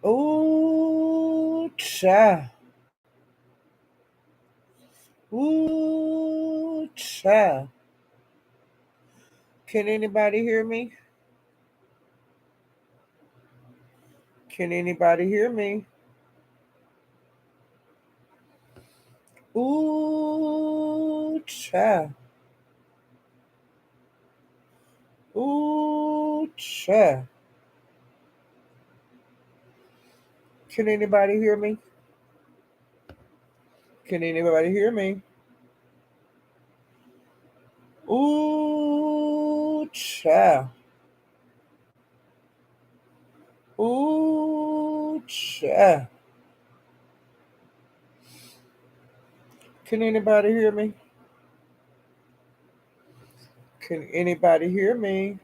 Ooh, cha. Ooh, cha. Can anybody hear me? Can anybody hear me? Ooh, cha. Ooh, cha. Can anybody hear me? Can anybody hear me? Ooh, cha. Ooh, cha. Can anybody hear me? Can anybody hear me?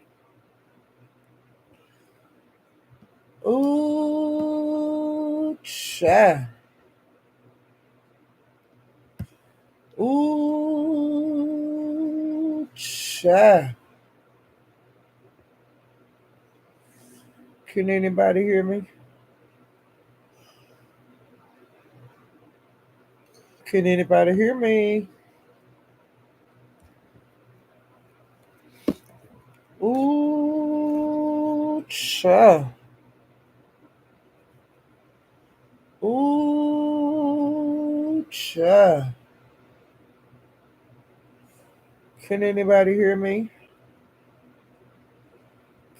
Ooh, cha. Ooh, cha. Can anybody hear me? Can anybody hear me? Ooh, cha. Ooh, cha. Can anybody hear me?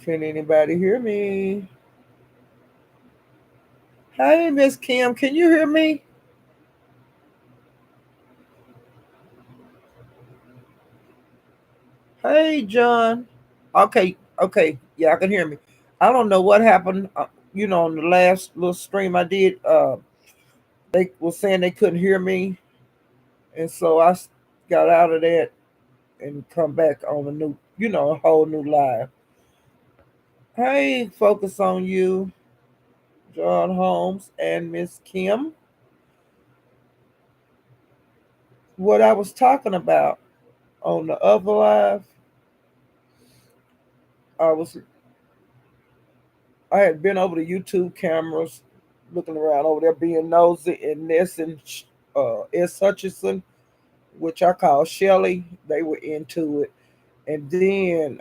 Can anybody hear me? Hey, Miss Kim, can you hear me? Hey, John. Okay, okay, yeah, I can hear me. I don't know what happened. On the last little stream I did, they were saying they couldn't hear me, and so got out of that and come back on a new, a whole new live. Hey, focus on you, John Holmes and Miss Kim. What I was talking about on the other live, I was I had been over the YouTube cameras, looking around over there, being nosy, and Ness and S. Hutchinson, which I call Shelly, they were into it. And then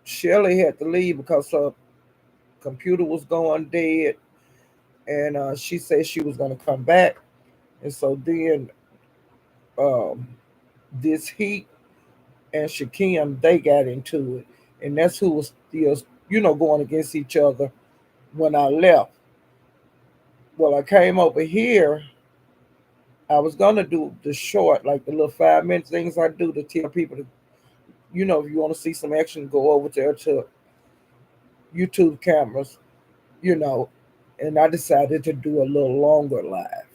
Shelly had to leave because her computer was going dead, and she said she was going to come back. And so then um, this Heat and Shakim, they got into it, and that's who was still, going against each other when I left. Well, I came over here. I was gonna do the short, like the little 5 minute things I do to tell people to, if you want to see some action, go over there to YouTube cameras, you know. And I decided to do a little longer live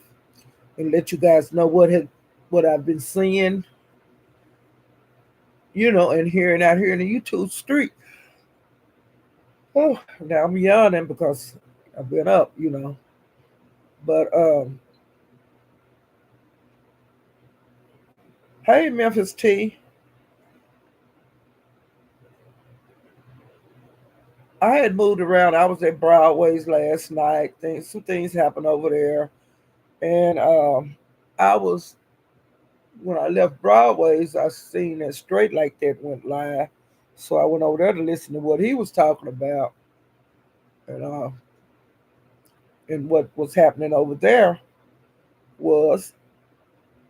and let you guys know what I've been seeing, and hearing out here in the YouTube street. Oh, now I'm yawning because I've been up. But hey, Memphis T, I had moved around. I was at Broadway's last night. Some things happened over there, and I was when I left Broadway's, I seen that Straight Like That went live, so I went over there to listen to what he was talking about, and what was happening over there was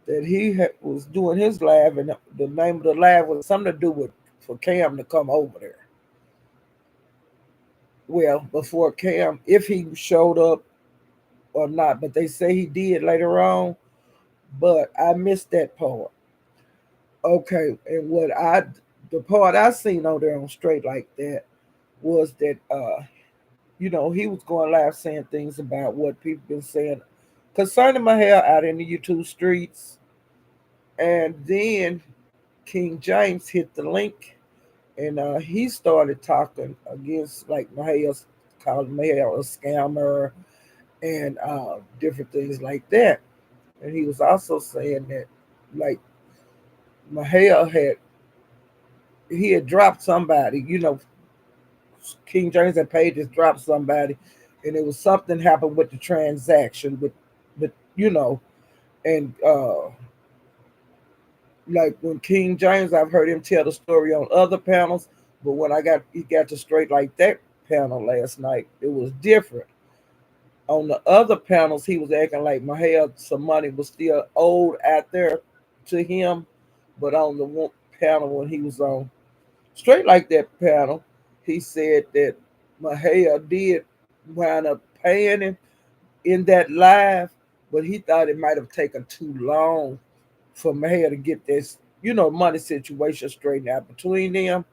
that was doing his live, and the name of the live was something to do with for Cam to come over there. Well, before Cam, if he showed up or not, but they say he did later on, but I missed that part. Okay, and the part I seen on there on Straight Like That was that he was going live saying things about what people been saying concerning my hair out in the YouTube streets, and then King James hit the link, and he started talking against like Mahalia, calling Mahalia a scammer and different things like that. And he was also saying that like Mahalia he had dropped somebody, King James had paid this drop somebody, and it was something happened with the transaction with and like when King James, I've heard him tell the story on other panels, but when he got to straight like that panel last night, it was different. On the other panels, he was acting like Mahel some money was still owed out there to him, but on the one panel when he was on straight like that panel, he said that Mahel did wind up paying him in that live, but he thought it might have taken too long for Mahel to get this, money situation straightened out between them.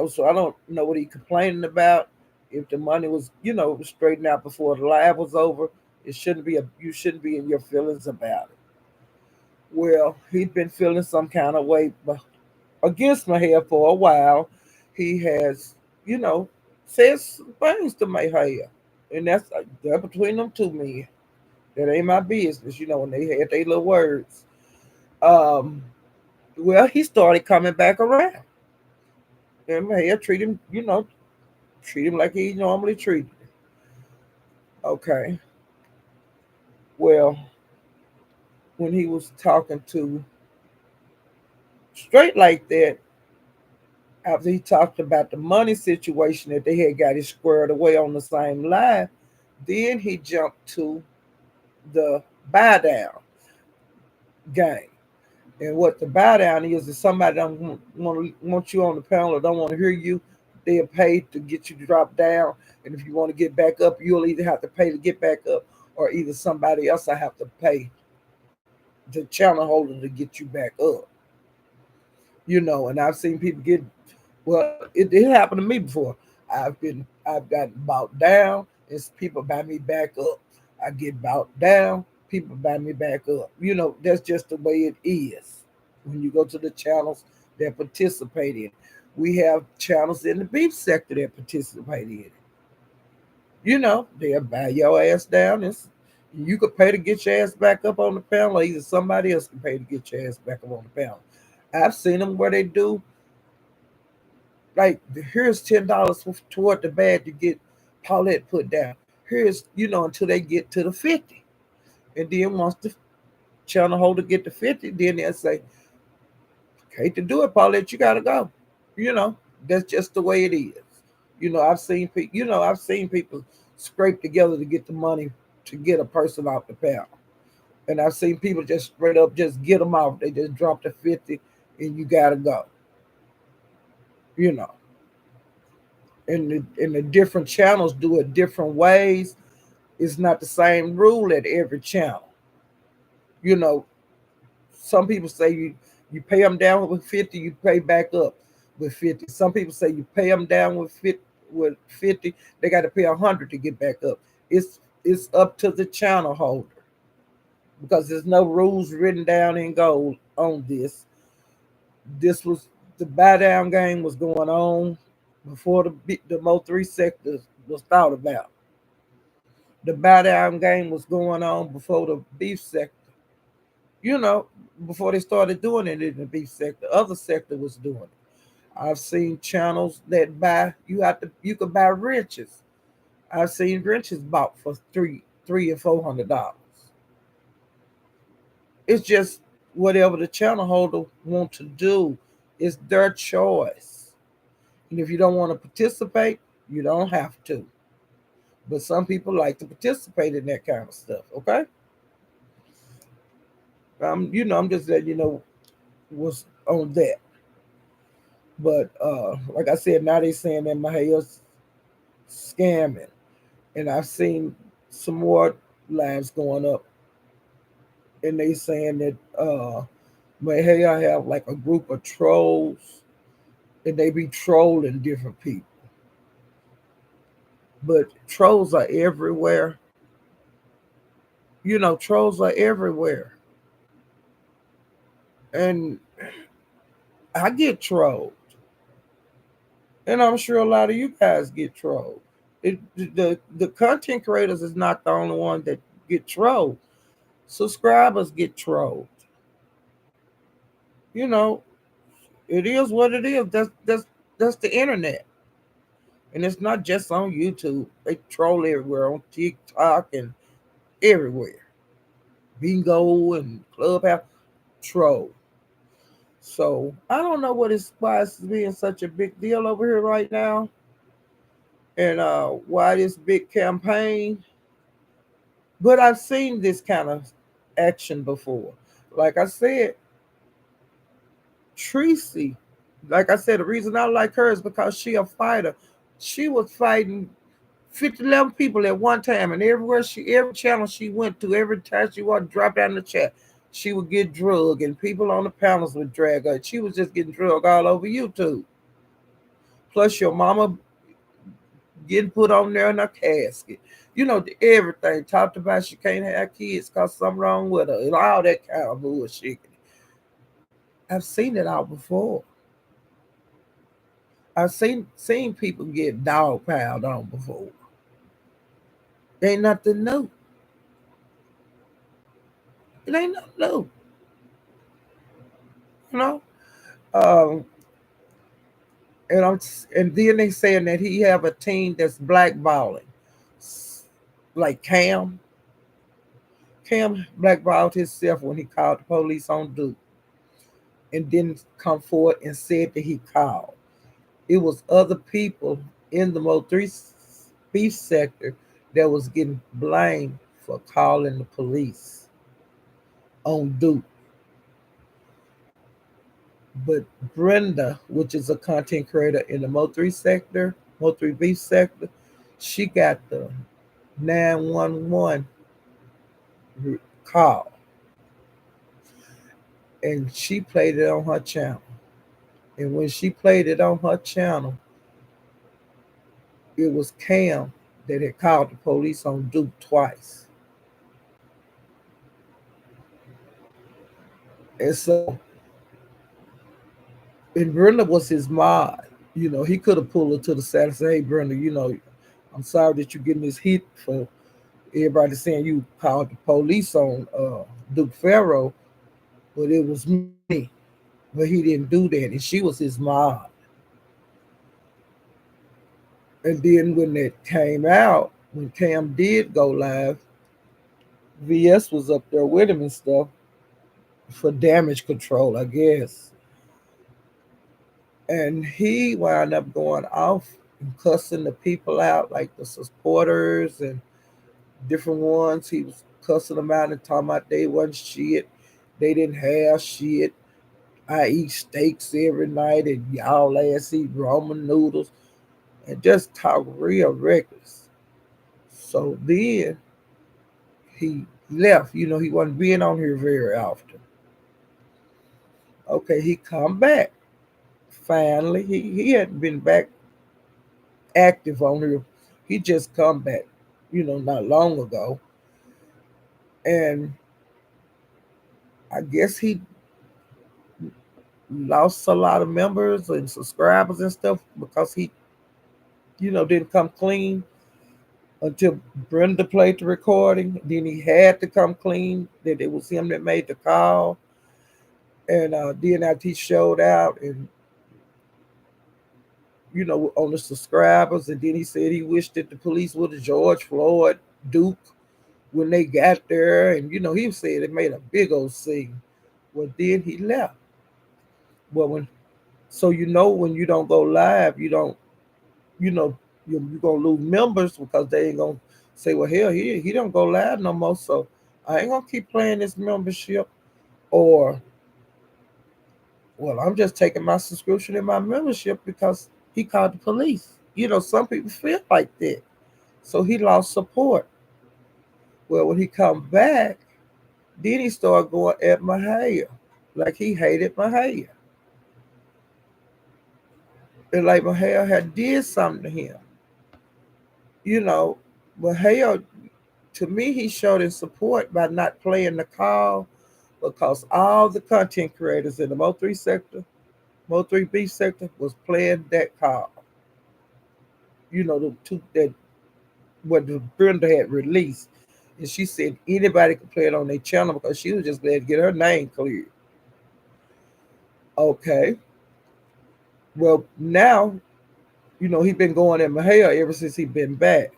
So I don't know what he complaining about. If the money was, straightened out before the live was over, you shouldn't be in your feelings about it. Well, he'd been feeling some kind of way against Mahel for a while. He has, you know, said some things to Mahel, and that's between them two men. That ain't my business, when they had their little words. Um, well, he started coming back around, and Mahel treat him like he normally treated him. Okay. Well, when he was talking to straight like that, after he talked about the money situation that they had got it squared away on the same line, then he jumped to the buy down game. And what the buy down is somebody don't want you on the panel or don't want to hear you, they'll pay to get you to drop down. And if you want to get back up, you'll either have to pay to get back up, or either somebody else will have to pay the channel holder to get you back up. And I've seen people get, well, it happened to me before. I've gotten bought down, and people buy me back up. I get bought down, people buy me back up. That's just the way it is when you go to the channels that participate in it. We have channels in the beef sector that participate in it. They'll buy your ass down. You could pay to get your ass back up on the panel, or either somebody else can pay to get your ass back up on the panel. I've seen them where they do like, here's $10 toward the bag to get Paulette put down. Here's until they get to the 50, and then once the channel holder get to 50, then they'll say, hate to do it, Paulette, you gotta go. You know that's just the way it is. I've seen people scrape together to get the money to get a person off the panel, and I've seen people just straight up just get them off. They just drop the 50, and you gotta go. You know, and the different channels do it different ways. It's not the same rule at every channel. You know, some people say you pay them down with 50, you pay back up with 50. Some people say you pay them down with 50, they got to pay 100 to get back up. It's up to the channel holder, because there's no rules written down in gold on this. This was the buy down game was going on before the Mo 3 sectors was thought about. The buy down game was going on before the beef sector. You know, before they started doing it in the beef sector, other sector was doing it. I've seen channels that you could buy wrenches. I've seen wrenches bought for three and $400. It's just whatever the channel holder want to do. It's their choice. And if you don't want to participate, you don't have to. But some people like to participate in that kind of stuff. Okay, I'm just letting you know what's on that. But like I said, now they saying that my hair's scamming, and I've seen some more lives going up, and they saying that my hair have like a group of trolls, and they be trolling different people. But trolls are everywhere. Trolls are everywhere, and I get trolled, and I'm sure a lot of you guys get trolled. The content creators is not the only one that get trolled. Subscribers get trolled. You know, it is what it is. That's the internet. And it's not just on YouTube. They troll everywhere on TikTok and everywhere. Bingo and Clubhouse troll. So I don't know why it's being such a big deal over here right now, and why this big campaign. But I've seen this kind of action before. Like I said, Tracy, like I said, the reason I like her is because she a fighter. She was fighting 50, 11 people at one time, and every channel she went to, every time she wanted to drop down the chat, she would get drugged, and people on the panels would drag her. She was just getting drugged all over YouTube. Plus, your mama getting put on there in a casket. Everything talked about. She can't have kids because something wrong with her, and all that kind of bullshit. I've seen it all before. I've seen people get dog piled on before. Ain't nothing new. It ain't nothing new. You know. Um, and then they saying that he have a team that's blackballing, like Cam. Cam blackballed himself when he called the police on Duke, and didn't come forward and said that he called. It was other people in the Mo3 beef sector that was getting blamed for calling the police on Duke. But Brenda, which is a content creator in the Mo3 sector, Mo3 beef sector, she got the 911 call, and she played it on her channel. And when she played it on her channel, it was Cam that had called the police on Duke twice. And so, and Brenda was his mod. He could have pulled her to the side and said, "Hey, Brenda, I'm sorry that you're getting this hit for everybody saying you called the police on Duke Farrow, but it was me." But he didn't do that, and she was his mod. And then when it came out, when Cam did go live, VS was up there with him and stuff for damage control, I guess. And he wound up going off and cussing the people out, like the supporters and different ones. He was cussing them out and talking about they wasn't shit. They didn't have shit. I eat steaks every night and y'all ass eat ramen noodles, and just talk real reckless. So then he left. He wasn't being on here very often. Okay, he come back. Finally, he hadn't been back active on here. He just come back, not long ago. And I guess he lost a lot of members and subscribers and stuff because he, didn't come clean until Brenda played the recording. Then he had to come clean that it was him that made the call. And then after he showed out and, on the subscribers, and then he said he wished that the police would have George Floyd Duke when they got there. And, he said it made a big old scene. Well, then he left. Well, when you don't go live, you don't, you're going to lose members because they ain't going to say, well, hell, he don't go live no more. So I ain't going to keep playing this membership. Or, well, I'm just taking my subscription and my membership because he called the police. Some people feel like that. So he lost support. Well, when he come back, then he started going at Mahia. Like he hated Mahia. And like Mahia had did something to him. Mahia, to me, he showed his support by not playing the call because all the content creators in the Mo3 sector, Mo3B sector, was playing that call. The two that what the Brenda had released. And she said anybody could play it on their channel because she was just glad to get her name cleared. Okay. Well, now He been going at Mahale ever since he been back.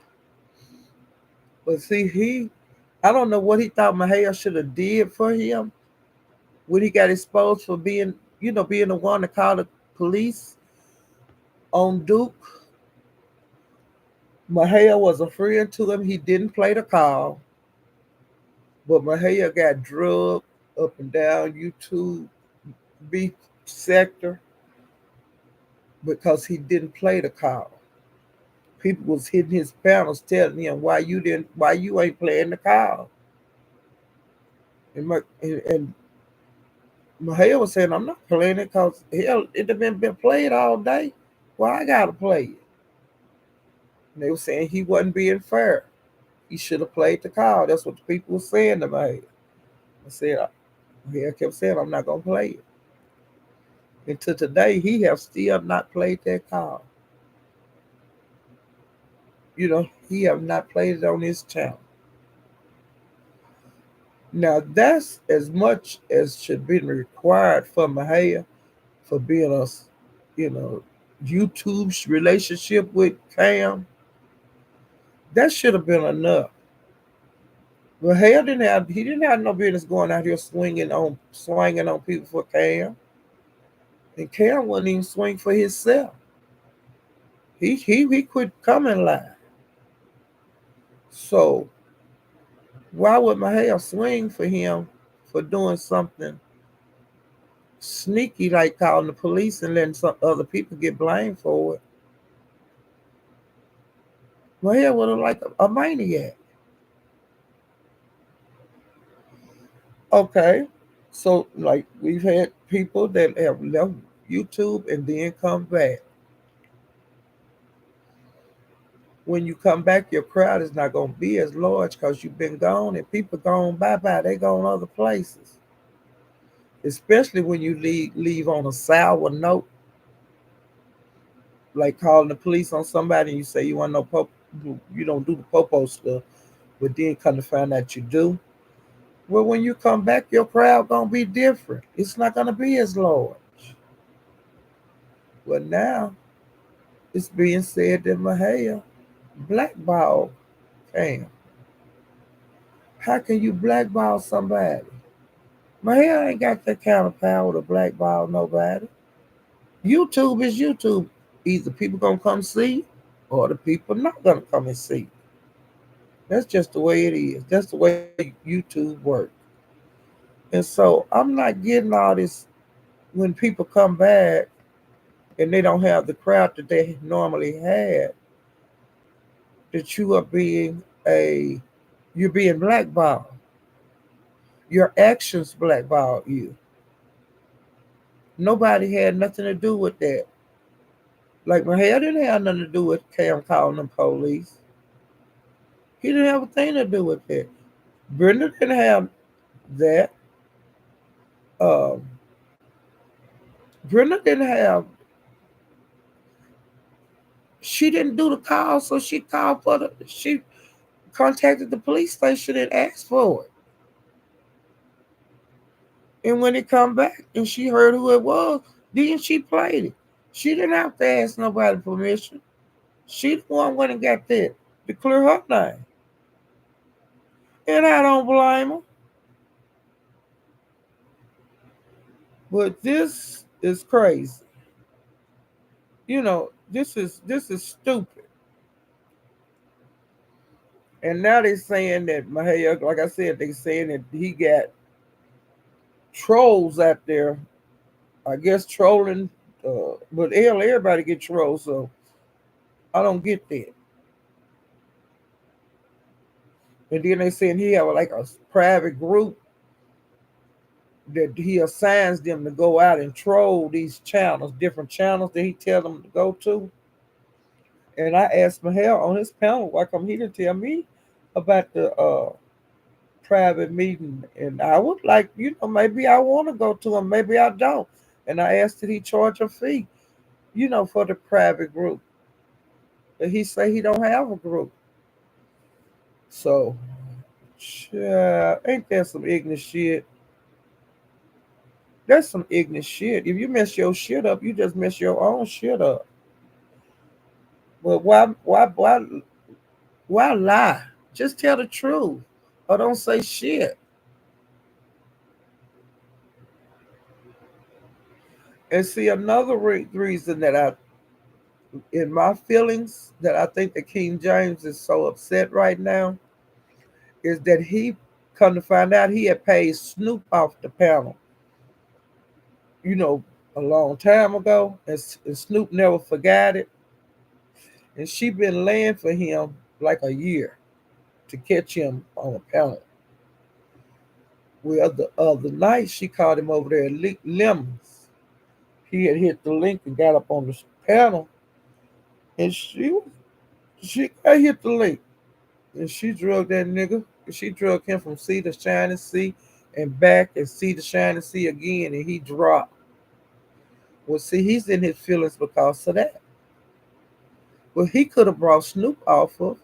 But see, I don't know what he thought Mahale should have did for him when he got exposed for being the one to call the police on Duke. Mahale was a friend to him. He didn't play the call, but Mahale got drugged up and down YouTube beat sector because he didn't play the call. People was hitting his panels telling him why you ain't playing the call. And Mahale was saying, I'm not playing it because hell, it have been played all day. Why I gotta play it? And they were saying he wasn't being fair. He should have played the call. That's what the people were saying to Mahale. I said, Mahale kept saying, I'm not gonna play it. And to today, he have still not played that call. He have not played it on his channel. Now that's as much as should be required for Mahia for being you know, YouTube's relationship with Cam. That should have been enough. Mahia didn't have no business going out here swinging on people for Cam, and Cam wouldn't even swing for himself. He quit coming live. So why would Mahia swing for him for doing something sneaky like calling the police and letting some other people get blamed for it? Mahia would have like a maniac. Okay, so like we've had people that have left YouTube and then come back. When you come back, your crowd is not going to be as large because you've been gone and people gone bye-bye. They gone other places. Especially when you leave on a sour note, like calling the police on somebody and you say you want no you don't do the popo stuff, but then come to find out you do. Well, when you come back, your crowd gonna be different. It's not gonna be as large. Well, now it's being said that Mahia blackball Cam. How can you blackball somebody? Mahia ain't got that kind of power to blackball nobody. YouTube is YouTube. Either people gonna come see, or the people not gonna come and see. That's just the way it is. That's the way YouTube works. And so I'm not getting all this when people come back and they don't have the crowd that they normally had, that a you're being blackballed. Your actions blackball you. Nobody had nothing to do with that. Like my hair didn't have nothing to do with Cam calling the police. He didn't have a thing to do with that. Brenda didn't have that. Um, Brenda didn't have. She didn't do the call, so she called for the. She contacted the police station and asked for it. And when it come back and she heard who it was, then she played it. She didn't have to ask nobody permission. She the one went and got that to clear her name. And I don't blame her. But this is crazy. This is stupid. And now they're saying that Mahia, like I said, they saying that he got trolls out there. I guess trolling, but hell, everybody get trolls, so I don't get that. And then they saying he have like a private group that he assigns them to go out and troll these channels, different channels that he tell them to go to. And I asked Mahel on his panel, why come he didn't tell me about the private meeting? And I would like, maybe I want to go to him, maybe I don't. And I asked did he charge a fee, for the private group. And he say he don't have a group. So, ain't that some ignorant shit? That's some ignorant shit. If you mess your shit up, you just mess your own shit up. But why lie? Just tell the truth, or don't say shit. And see, another reason that in my feelings, that I think that King James is so upset right now is that he come to find out he had paid Snoop off the panel, you know, a long time ago, and Snoop never forgot it, and she been laying for him like a year to catch him on a panel. Well, the other night she called him over there at Lemons. He had hit the link and got up on the panel, and she got hit the link, and she drugged that nigga. She drugged him from sea to shining sea and back and sea to shining sea again, and he dropped. Well, see, he's in his feelings because of that. Well, he could have brought Snoop off of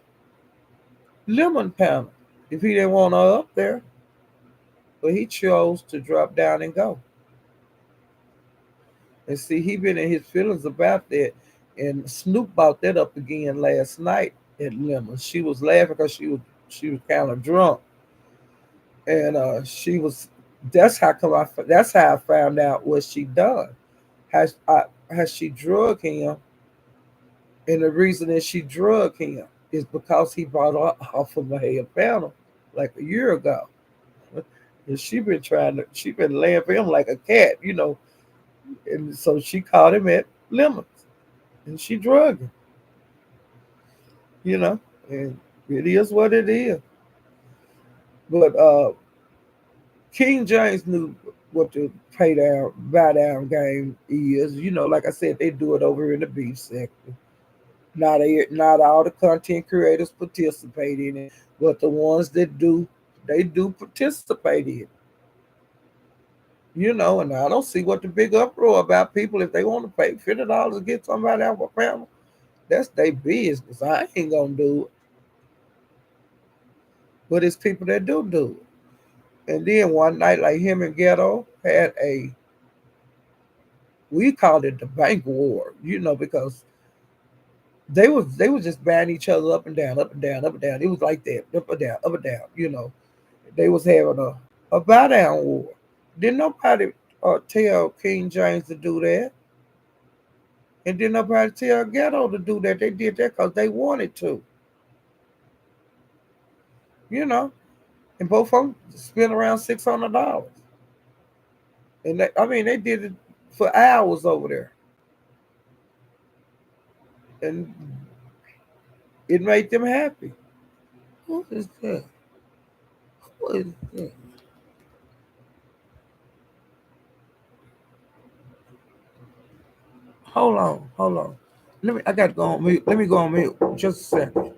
Lemon Panel if he didn't want her up there, but he chose to drop down and go. And see, he been in his feelings about that, and Snoop brought that up again last night at Lemon. She was laughing because she was kind of drunk, and she was. That's how come I. That's how I found out what she done. Has she drug him, and the reason that she drug him is because he brought her off of a head panel like a year ago. And she been laying for him like a cat, And so she caught him at Lemons, and she drugged him, you know. And it is what it is. But King James knew what the buy down game is. Like I said, they do it over in the beef sector. Not all the content creators participate in it, but the ones that do, they do participate in it. And I don't see what the big uproar about. People, if they want to pay $50 to get somebody out of a panel, that's their business. I ain't gonna do it. But it's people that do it. And then one night, like him and Ghetto had we called it the bank war, because they was just buying each other up and down, up and down, up and down. It was like that, up and down, up and down. They was having a buy down war. Didn't nobody tell King James to do that, and didn't nobody tell Ghetto to do that. They did that because they wanted to, you know. And both of them spent around $600, and I mean they did it for hours over there, and it made them happy. What is that? What is that? Hold on, hold on. I got to go on mute. Let me go on mute just a second.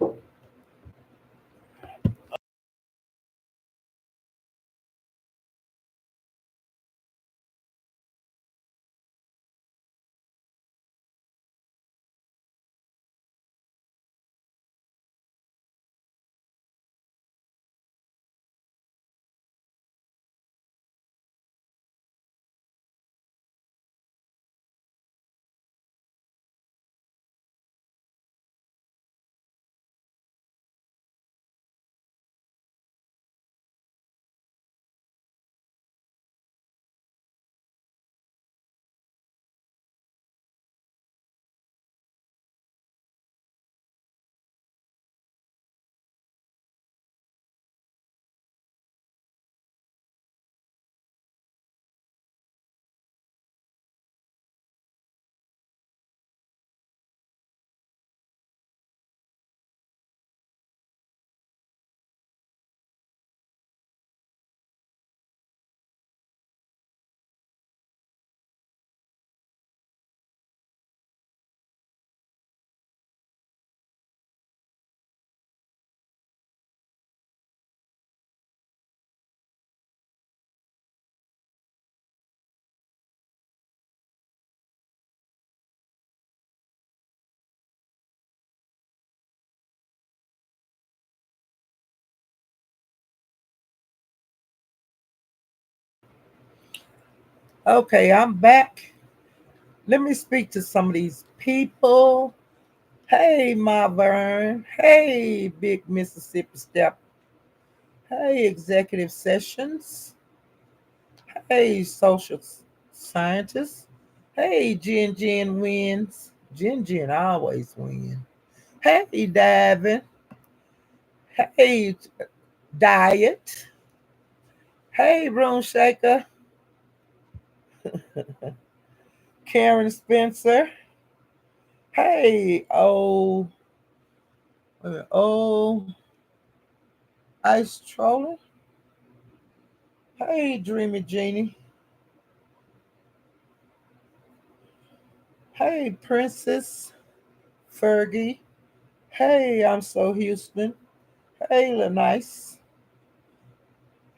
Okay, I'm back. Let me speak to some of these people. Hey, Ma Vern. Hey, Big Mississippi Step. Hey, Executive Sessions. Hey, Social Scientists. Hey, Jen wins. Jen always wins. Hey, Davin. Hey, Diet. Hey, Room Shaker. Karen Spencer. Hey, oh, Ice Troller. Hey, Dreamy Genie. Hey, Princess Fergie. Hey, I'm so Houston. Hey, Lanice.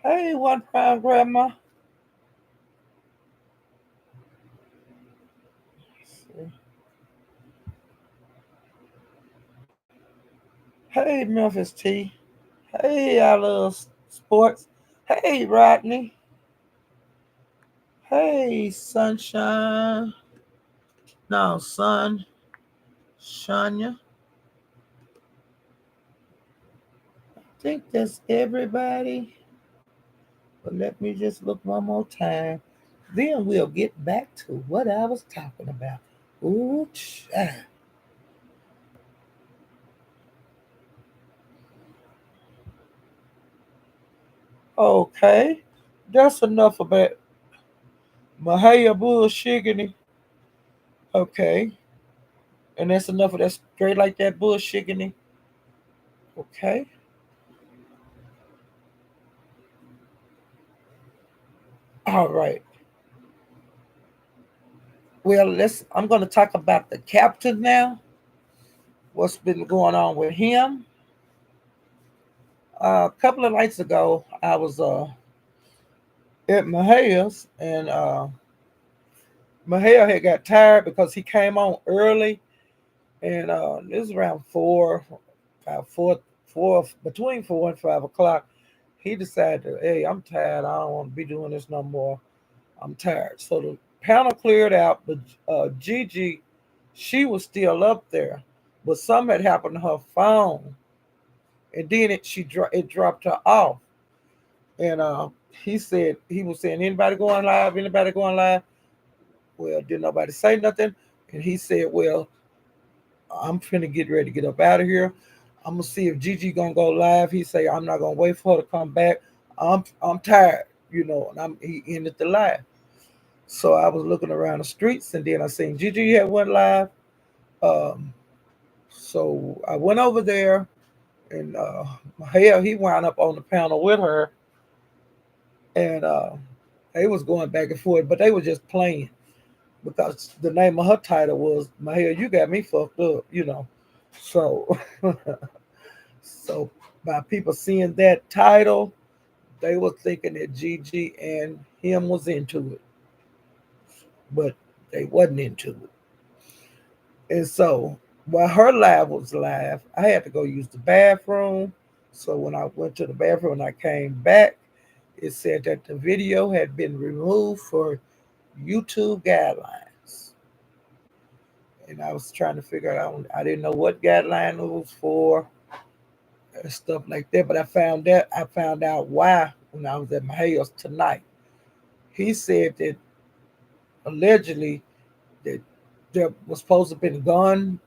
Hey, One Prime Grandma. Hey, Memphis T. Hey, I love sports. Hey, Rodney. Hey, Sunshine. No, Sun. Shania. I think that's everybody. But let me just look one more time. Then we'll get back to what I was talking about. Ooh, child. Okay. That's enough about Mahaya bullshiggity. Okay. And that's enough of that straight like that bullshiggity. Okay. All right. Well, I'm gonna talk about the captain now. What's been going on with him? A couple of nights ago, I was at Mahaya's, and Mahaya had got tired because he came on early, and this was around four, between 4 and 5 o'clock. He decided, hey, I'm tired. I don't want to be doing this no more. I'm tired. So the panel cleared out, but Gigi, she was still up there, but something had happened to her phone, and then it dropped her off. And he was saying, anybody going live? Anybody going live? Well, didn't nobody say nothing. And he said, well, I'm finna get ready to get up out of here. I'm gonna see if Gigi gonna go live. He say I'm not gonna wait for her to come back. I'm tired, and he ended the live. So I was looking around the streets, and then I seen Gigi had went live. Um, so I went over there, and hell, he wound up on the panel with her, and they was going back and forth, but they were just playing because the name of her title was "My you got me fucked up." So, so by people seeing that title, they were thinking that Gigi and him was into it, but they wasn't into it. And so while her live was live, I had to go use the bathroom. So when I went to the bathroom and I came back, it said that the video had been removed for YouTube guidelines. And I was trying to figure out, I didn't know what guideline it was for, and stuff like that. But I found out why when I was at my house tonight. He said that allegedly that there was supposed to have been a gun,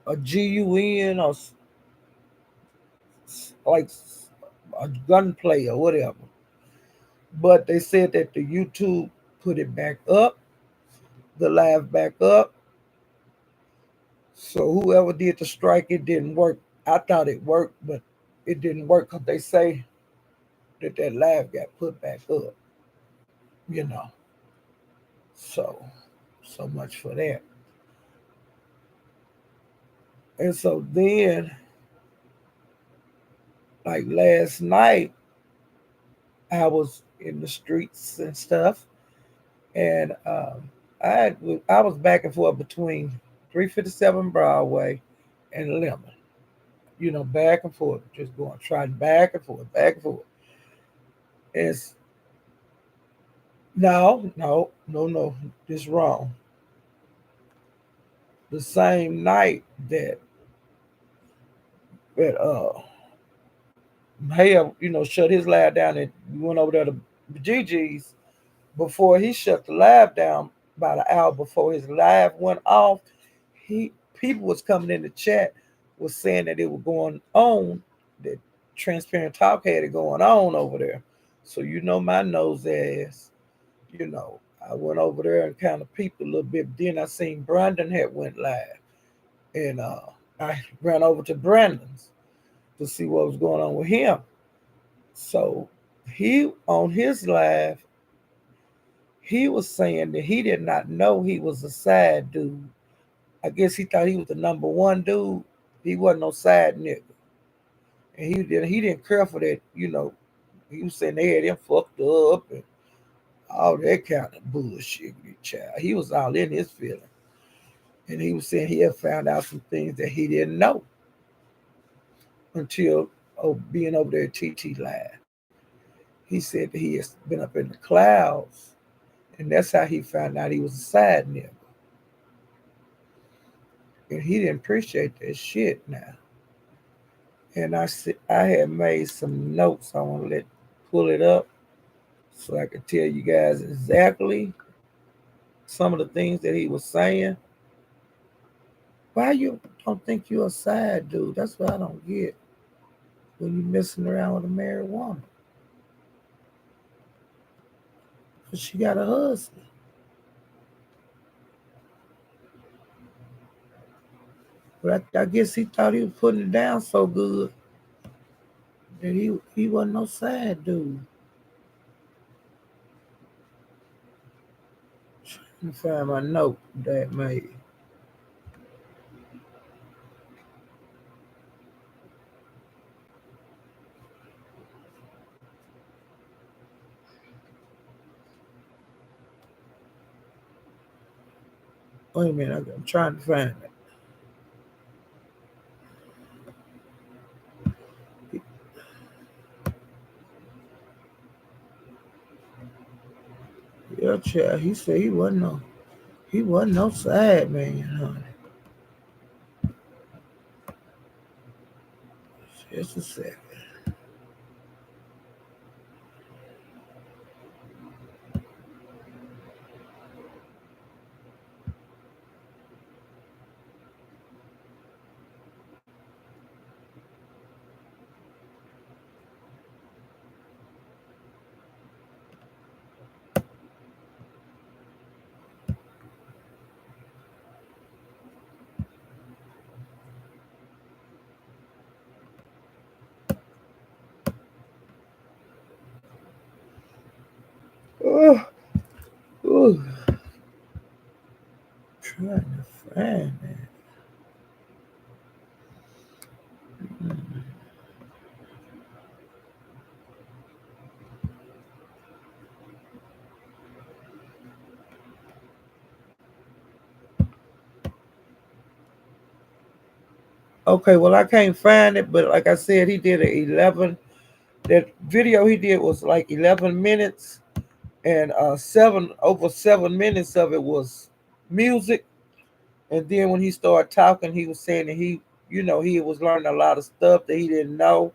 a GUN, or like a gunplay or whatever. But they said that the YouTube put it back up, the live back up. So whoever did the strike, it didn't work. I thought it worked, but it didn't work because they say that live got put back up. You know, so much for that. And so then, like last night, I was in the streets and stuff, and I was back and forth between 357 Broadway and Lemon. Back and forth, just going trying back and forth, back and forth. It's no, this wrong. The same night that that Hale, shut his live down and went over there to Gigi's. Before he shut the live down, about an hour before his live went off, he people was coming in the chat was saying that it was going on, that Transparent Talk had it going on over there. So my nose ass, you know, I went over there and kind of peeped a little bit. Then I seen Brandon had went live, and I ran over to Brandon's to see what was going on with him. So he on his live, he was saying that he did not know he was a side dude. I guess he thought he was the number one dude. He wasn't no side nigga, and he didn't care for that. He was saying they had him fucked up and all that kind of bullshit. Child, he was all in his feelings, and he was saying he had found out some things that he didn't know until being over there at TT Live. He said that he had been up in the clouds, and that's how he found out he was a side nigga. And he didn't appreciate that shit now. And I had made some notes. I want to pull it up so I can tell you guys exactly some of the things that he was saying. Why you don't think you're a side dude? That's what I don't get when you messing around with a married woman. Cause she got a husband. But I guess he thought he was putting it down so good that he wasn't no side dude. Trying to find my note that made. Wait a minute, I'm trying to find it. Yeah, child. He said he wasn't no side man, honey. Just a second. Oh, oh, trying to find it. Okay, well I can't find it, but like I said, he did an 11. That video he did was like 11 minutes, and 7 over 7 minutes of it was music. And then when he started talking, he was saying that he was learning a lot of stuff that he didn't know,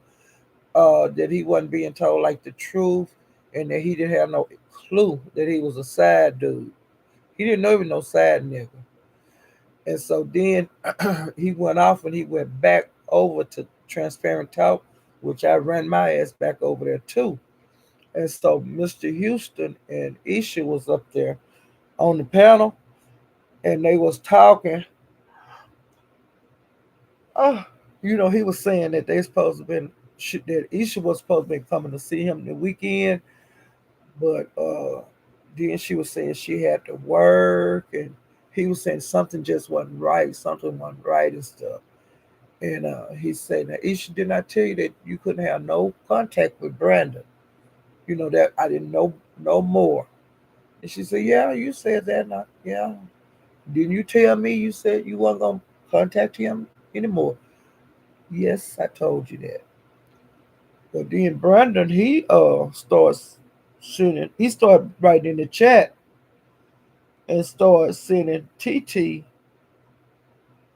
that he wasn't being told like the truth, and that he didn't have no clue that he was a side dude. He didn't know even no side nigga. And so then he went off and he went back over to Transparent Talk, which I ran my ass back over there too. And so Mr. Houston and Isha was up there on the panel, and they was talking. Oh, he was saying that they supposed to been that Isha was supposed to be coming to see him the weekend, but then she was saying she had to work, and he was saying something just wasn't right and stuff. And he said, "Now, Isha, did not tell you that you couldn't have no contact with Brandon? That I didn't know no more." And she said, "Yeah, you said that. Not yeah. Didn't you tell me you said you weren't gonna contact him anymore?" "Yes, I told you that." But then Brandon, he starts shooting. He started writing in the chat and started sending TT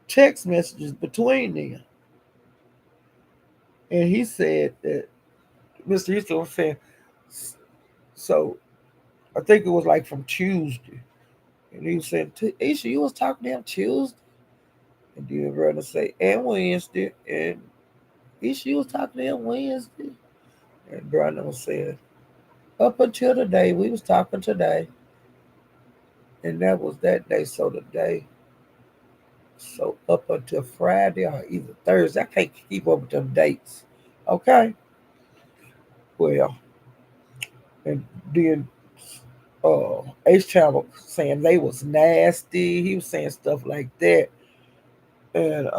text messages between them. And he said that Mr. Houston was saying, so I think it was like from Tuesday. And he was saying, Isha, you was talking to him Tuesday? And then brother say, and Wednesday. And Isha, you was talking to him Wednesday? And brother was saying, up until today, we was talking today. And that was that day. So today, so up until Friday or either Thursday, I can't keep up with them dates. Okay? Well, and then H Channel saying they was nasty. He was saying stuff like that. And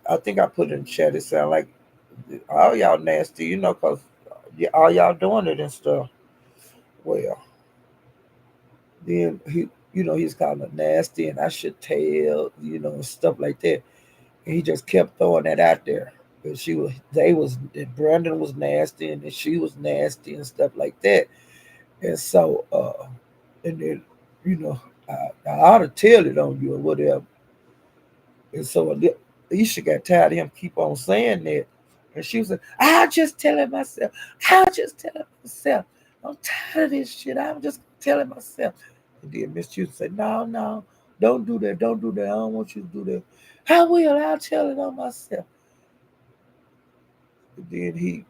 I think I put in the chat. It sounded like all y'all nasty, cause all y'all doing it and stuff. Well, then he's kind of nasty, and I should tell, and stuff like that. And he just kept throwing that out there. And that Brandon was nasty, and that she was nasty and stuff like that. And so, and then, you know, I ought to tell it on you or whatever. And so Isha got tired of him keep on saying that. And she was like, I'll just tell it myself. I'll just tell it myself. I'm tired of this shit. I'm just telling myself. And then Miss Houston said, no, no, don't do that. Don't do that. I don't want you to do that. I will. I'll tell it on myself. And then he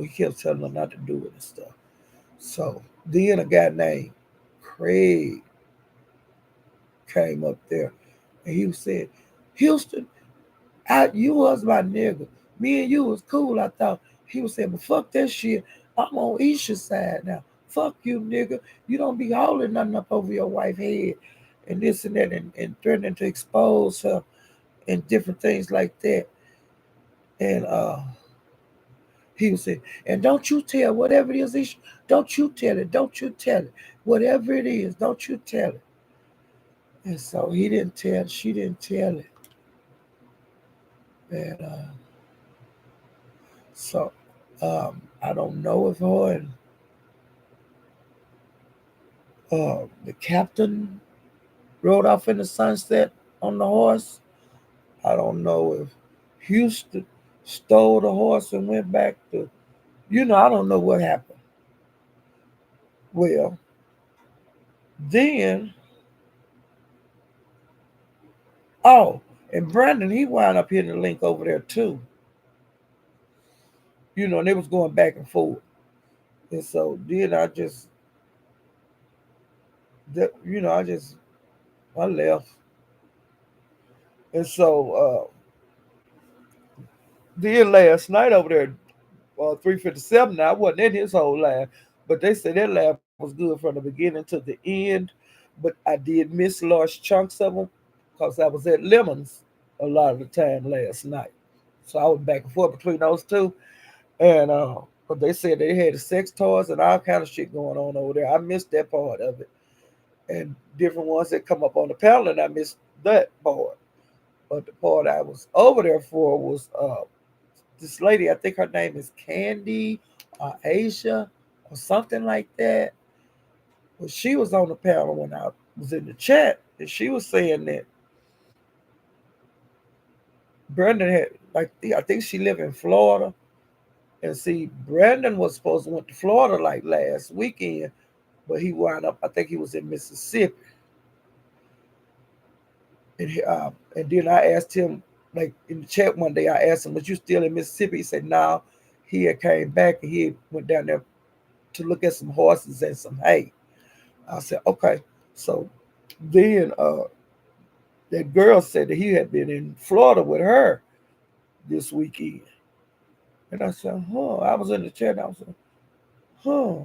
kept telling her not to do it and stuff. So then a guy named Craig came up there and he was saying, Houston, you was my nigga. Me and you was cool, I thought. He was saying, but fuck that shit. I'm on Isha's side now. Fuck you, nigga. You don't be holding nothing up over your wife's head and this and that and threatening to expose her and different things like that. And he was saying, and don't you tell whatever it is, Isha, don't you tell it. Don't you tell it. Whatever it is, don't you tell it. And so he didn't tell, she didn't tell it. And so I don't know if her and the captain rode off in the sunset on the horse. I don't know if Houston stole the horse and went back to, I don't know what happened. Well, then, oh, and Brandon, he wound up hitting the link over there too. And they was going back and forth. And so then I left. And so then last night over there, 357. Now I wasn't in his whole laugh, but they said that laugh was good from the beginning to the end. But I did miss large chunks of them because I was at Lemons a lot of the time last night. So I was back and forth between those two. And but they said they had the sex toys and all kind of shit going on over there. I missed that part of it. And different ones that come up on the panel, and I missed that part. But the part I was over there for was this lady, I think her name is Candy or Asia or something like that. Well, she was on the panel when I was in the chat, and she was saying that Brendan had, like, I think she lived in Florida, and see, Brendan was supposed to went to Florida like last weekend, but he wound up, I think he was in Mississippi, and then I asked him, like in the chat one day, I asked him, "Was you still in Mississippi?" He said, "No." He had came back and he went down there to look at some horses and some hay. I said, okay. So then that girl said that he had been in Florida with her this weekend. And I said, huh. I was in the chat and I was like, huh.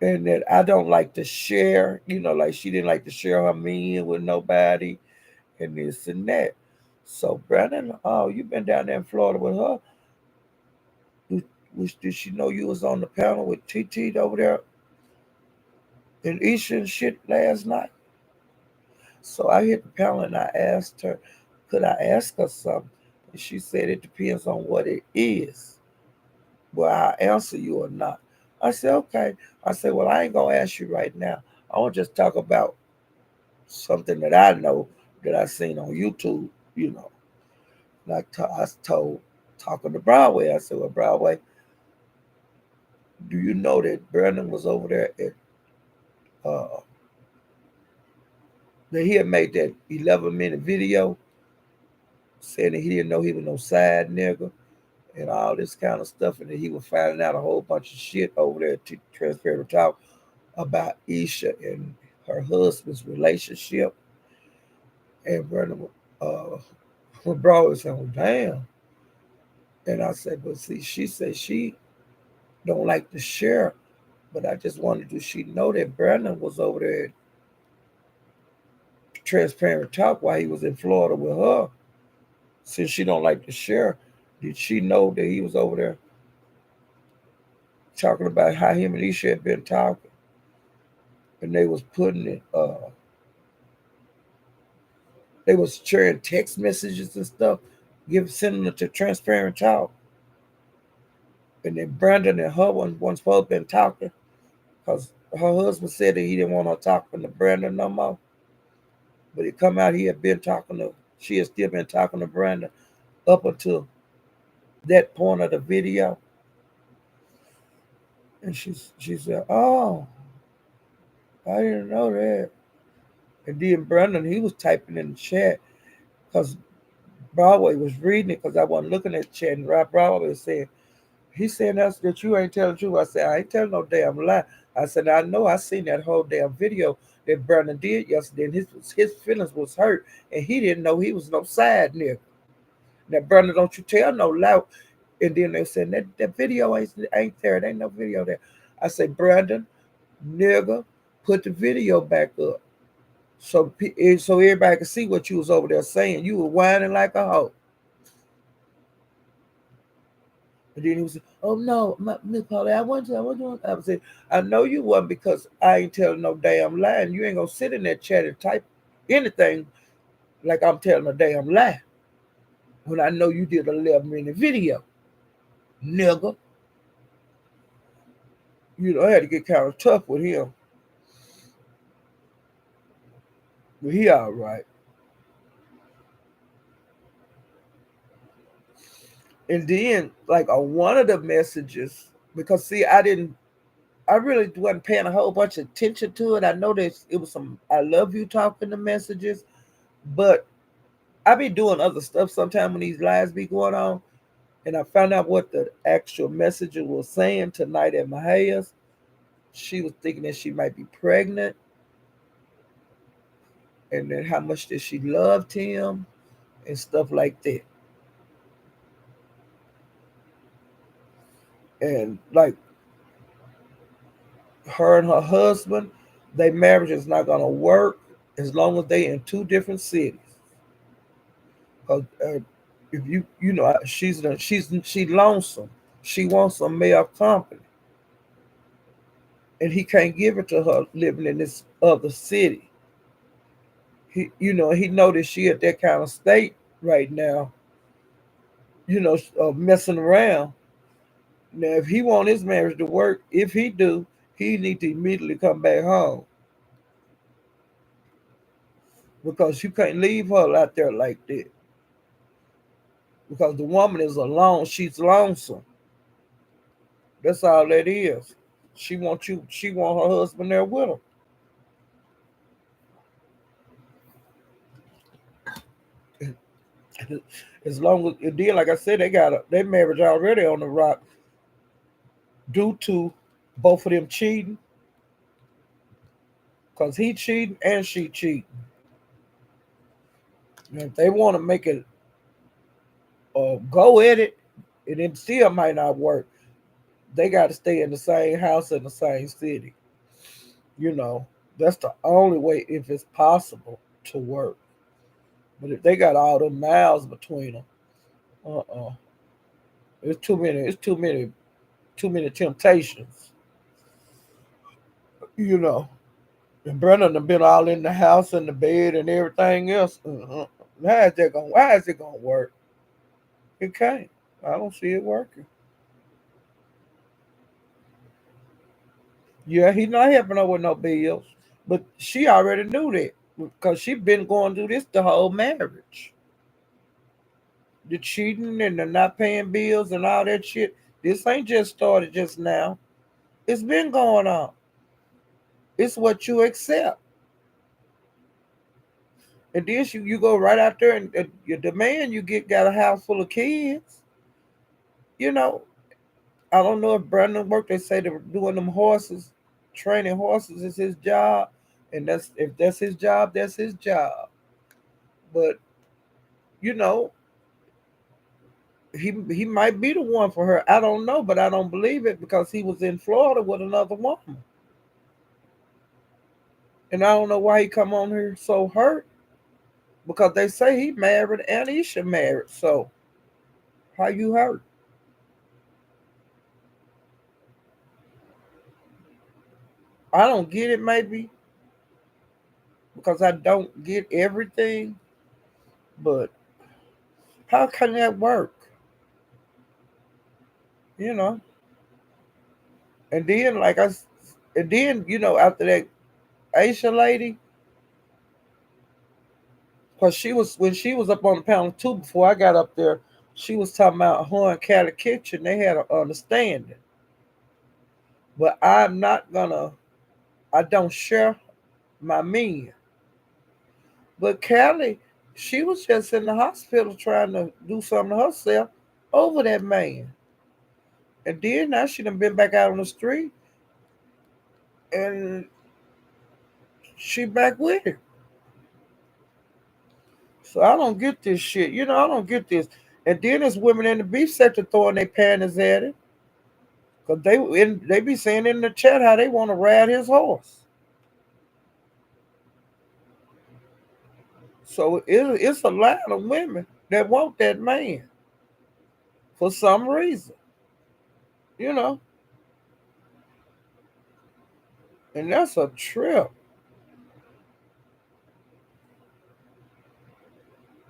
And that I don't like to share, like she didn't like to share her men with nobody and this and that. So, Brandon, oh, you been down there in Florida with her. Did she know you was on the panel with TT over there in Eastern shit last night? So I hit the panel and I asked her, could I ask her something? And she said, it depends on what it is. Will I answer you or not? I said, okay. I said, well, I ain't going to ask you right now. I want to just talk about something that I know that I seen on YouTube. You know, I told talking to Broadway. I said, "Well, Broadway, do you know that Brandon was over there at uh, that he had made that 11-minute video saying that he didn't know he was no side nigga and all this kind of stuff, and that he was finding out a whole bunch of shit over there to Transparent Talk about Isha and her husband's relationship." And Brandon, uh, Broadway said, "Well, damn." And I said, "But see, she said she don't like to share, but I just wanted to she know that Brandon was over there at Transparent Talk while he was in Florida with her. Since she don't like to share, did she know that he was over there talking about how him and Isha had been talking, and they was putting it, they was sharing text messages and stuff, sending it to Transparent Talk, and then Brandon and her one supposed to been talking because her husband said that he didn't want her talking to Brandon no more, but it come out he had been talking to, she had still been talking to Brandon up until that point of the video. And she said, "Oh, I didn't know that." And then Brandon, he was typing in the chat because Broadway was reading it because I wasn't looking at the chat. And Rob Broadway was saying, "He's saying that you ain't telling the truth." I said, "I ain't telling no damn lie." I said, "I know I seen that whole damn video that Brandon did yesterday, and his feelings was hurt, and he didn't know he was no side nigga. Now, Brandon, don't you tell no lie." And then they said that video ain't there. There ain't no video there. I say, "Brandon, nigga, put the video back up so everybody can see what you was over there saying. You were whining like a hoe." And then he was, "Oh no, Miss Polly, I wasn't." I was saying, "I know you wasn't because I ain't telling no damn lie, and you ain't gonna sit in that chat and type anything like I'm telling a damn lie when I know you did a 11-minute video, nigga." You know, I had to get kind of tough with him, but he all right. And then, like on one of the messages, because see, I really wasn't paying a whole bunch of attention to it. I noticed it was some "I love you" talking the messages, but I be doing other stuff sometimes when these lives be going on. And I found out what the actual messenger was saying tonight at Mahaya's. She was thinking that she might be pregnant, and then how much that she loved him and stuff like that. And like her and her husband, their marriage is not gonna work as long as they in two different cities. Cause if you know she lonesome. She wants some male company, and he can't give it to her living in this other city. He noticed she at that kind of state right now. Messing around. Now, if he want his marriage to work, if he do, he need to immediately come back home because you can't leave her out there like that. Because the woman is alone. She's lonesome. That's all that is. She want you. She want her husband there with her. As long as it did, like I said, they got their marriage already on the rock due to both of them cheating. Cause he cheating and she cheating. And if they want to make it go at it, and it still might not work. They got to stay in the same house in the same city. You know, that's the only way if it's possible to work. But if they got all the miles between them, uh, it's too many. It's too many temptations. You know. And Brennan have been all in the house and the bed and everything else. How is it gonna work? It can't. I don't see it working. Yeah, he's not helping her with no bills, but she already knew that. because she been going through this the whole marriage. The cheating and the not paying bills and all that shit. This ain't just started just now. It's been going on. It's what you accept. And then you go right out there and you demand you get got a house full of kids. You know, I don't know if Brandon work. They say they're doing them horses, training horses is his job, and that's if that's his job, that's his job. But you know, he might be the one for her. I don't know, but I don't believe it because he was in Florida with another woman, and I don't know why he come on here so hurt because they say he married and Isha married. So how you hurt? I don't get it maybe because I don't get everything, but how can that work? You know, and then and then after that Aisha lady, because she was when she was up on the panel too before I got up there, she was talking about her and Cali Kitchen. They had an understanding, but I'm not gonna. I don't share my men. But Callie, she was just in the hospital trying to do something to herself over that man. And then now she done been back out on the street and she back with him. So I don't get this shit. I don't get this. And then there's women in the beef sector throwing their panties at him. Cause they be saying in the chat how they want to ride his horse. So it's a lot of women that want that man for some reason. You know, and that's a trip.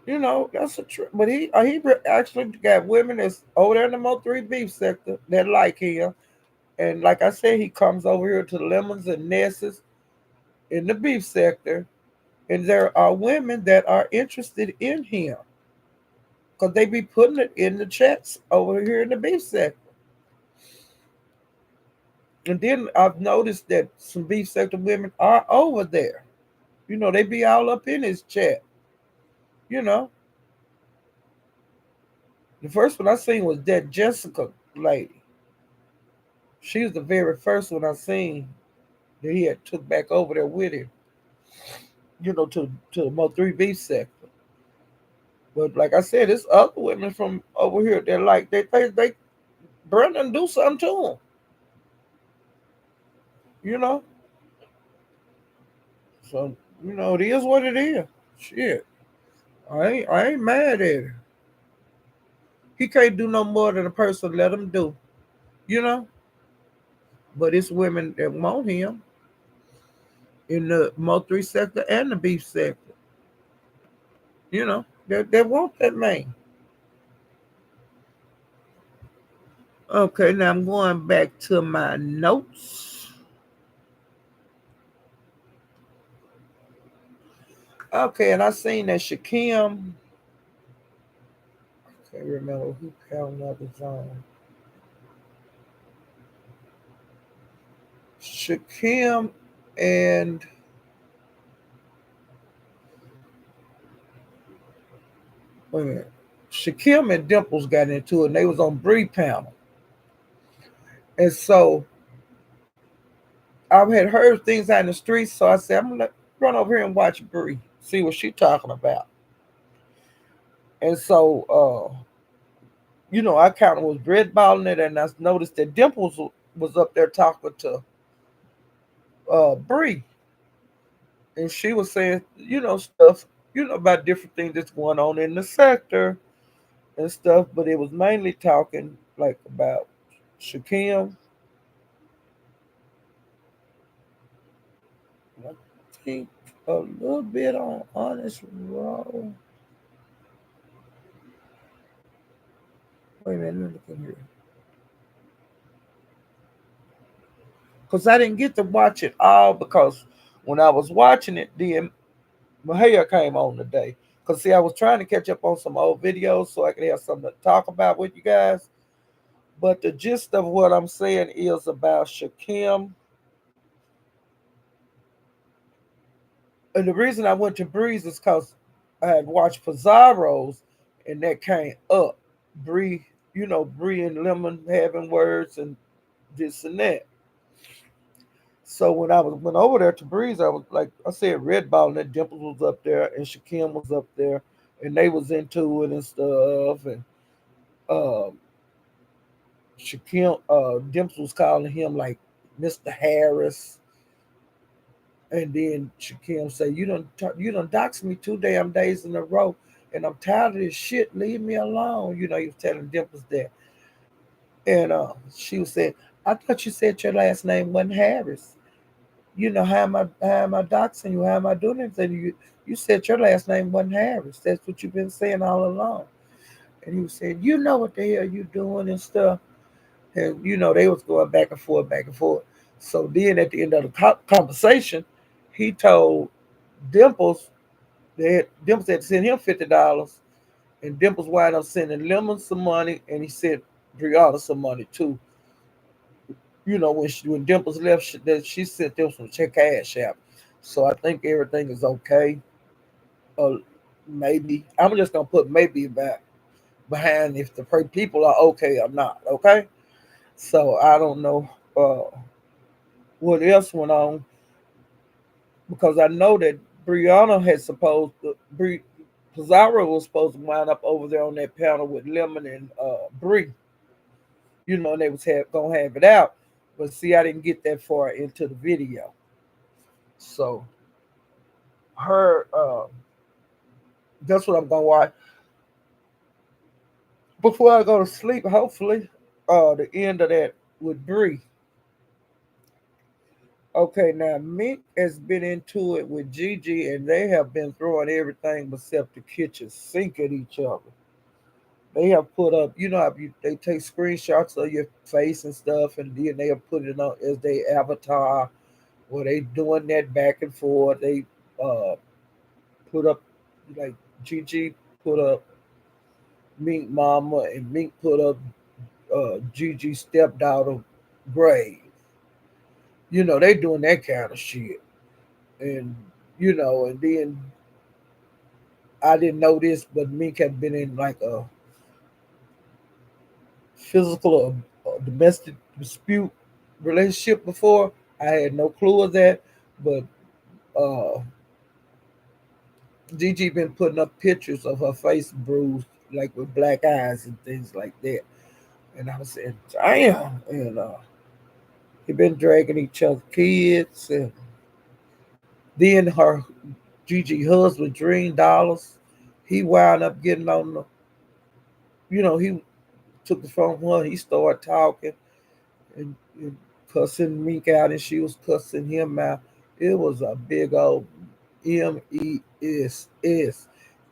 That's a trip. But actually got women that's over there in the Mo3 beef sector that like him. And like I said, he comes over here to Lemons and Nesses in the beef sector. And there are women that are interested in him because they be putting it in the chats over here in the beef sector. And then I've noticed that some beef sector women are over there. They be all up in his chat. You know, the first one I seen was that Jessica lady. She was the very first one I seen that he had took back over there with him. To the Mo3 beef sector. But like I said, it's other women from over here that like they Brendan do something to them. You know, so it is what it is. Shit, I ain't mad at it. He can't do no more than a person let him do. You know, but it's women that want him in the Mo3 sector and the beef sector. They want that man. Okay, now I'm going back to my notes. Okay, and I seen that Shakim. I can't remember who found that was on. Shakim and wait a minute. Shakim and Dimples got into it, and they was on Bree panel. And so I had heard things out in the streets, so I said I'm gonna run over here and watch Bree, see what she talking about. And so I kind of was dreadballing it, and I noticed that Dimples was up there talking to Bree, and she was saying, stuff, about different things that's going on in the sector and stuff, but it was mainly talking like about Shakim. I think a little bit on Honest Raw. Wait a minute, let me look in here. Because I didn't get to watch it all because when I was watching it, then my hair came on today. Cause see, I was trying to catch up on some old videos so I could have something to talk about with you guys. But the gist of what I'm saying is about Shakim. And the reason I went to Breeze is because I had watched Pizarro's and that came up. Bree, Bree and Lemon having words and this and that. So when I went over there to Breeze, I was like I said, Red Ball and that Dimples was up there and Shakim was up there and they was into it and stuff and um Shakim Dimples was calling him like Mr. Harris. And then Shakim say, you done doxed me 2 damn days in a row, and I'm tired of this shit. Leave me alone. He was telling Dimples that. And she was saying, I thought you said your last name wasn't Harris. How am I doxing you? How am I doing anything? You said your last name wasn't Harris. That's what you've been saying all along. And he was saying, you know what the hell you doing and stuff. And they was going back and forth, back and forth. So then at the end of the conversation, he told Dimples Dimples had to send him $50, and Dimples wound up sending Lemon some money, and he sent Brianna some money too. When Dimples left, she sent them some check cash out. So I think everything is okay. Uh, maybe I'm just gonna put maybe back behind if the people are okay or not. Okay, so I don't know what else went on because I know that Brianna had supposed to Pizarro was supposed to wind up over there on that panel with Lemon and Bree, and they was gonna have it out. But see, I didn't get that far into the video, so her that's what I'm gonna watch before I go to sleep. Hopefully, the end of that with Bree. Okay, now Mink has been into it with Gigi, and they have been throwing everything except the kitchen sink at each other. They have put up, how they take screenshots of your face and stuff, and then they have put it on as their avatar, where they doing that back and forth. They uh, put up like Gigi put up Mink Mama, and Mink put up Gigi stepdaughter grave. They doing that kind of shit, and and then I didn't know this, but Mink had been in like a physical or domestic dispute relationship before. I had no clue of that, but uh, Gigi been putting up pictures of her face bruised, like with black eyes and things like that. And I was saying, damn. And he been dragging each other kids, and then her Gigi husband Dream Dollars, he wound up getting on the, he took the phone from her. He started talking and cussing Meek out, and she was cussing him out. It was a big old MESS.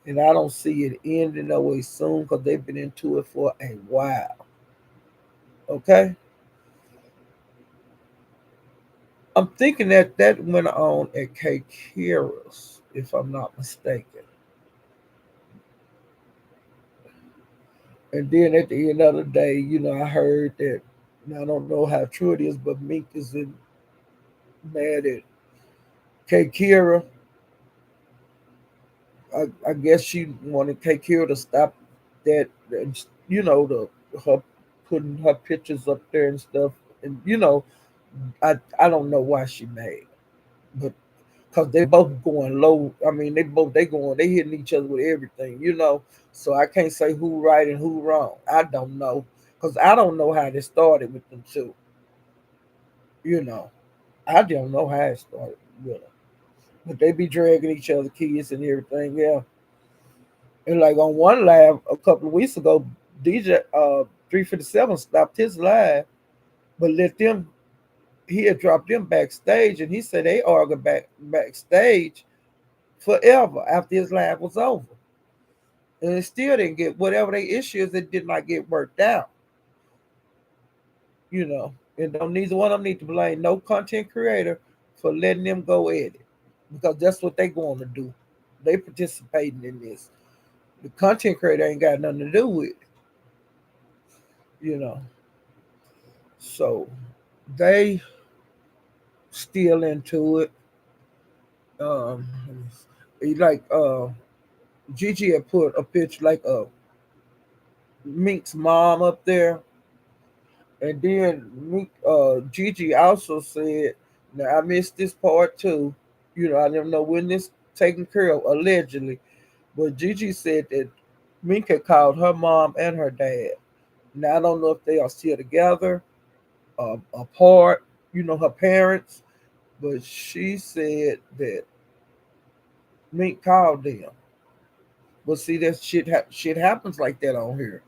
And I don't see it ending no way soon because they've been into it for a while. Okay? I'm thinking that went on at K Kira's, if I'm not mistaken. And then at the end of the day, I heard that, and I don't know how true it is, but Meek is mad at K Kira. I guess she wanted K Kira to stop that, and the her putting her pictures up there and stuff. And I don't know why she mad, but because they both going low. I mean, they hitting each other with everything. So I can't say who right and who wrong. I don't know because I don't know how they started with them two. You know, I don't know how it started with them, but they be dragging each other kids and everything. Yeah, and like on one live a couple of weeks ago, DJ 357 stopped his live, but let them he had dropped them backstage, and he said they argued backstage forever after his life was over, and it still didn't get whatever they issues. It did not get worked out, And don't neither one of them need to blame no content creator for letting them go at it because that's what they going to do. They participating in this. The content creator ain't got nothing to do with it, you know. So they still into it. Um, like Gigi had put a picture like Mink's mom up there, and then Gigi also said, "Now I missed this part too. You know, I don't know when this taken care of allegedly, but Gigi said that Mink had called her mom and her dad. Now I don't know if they are still together, apart. You know, her parents, but she said that Mink called them. But see, that shit happens like that on here.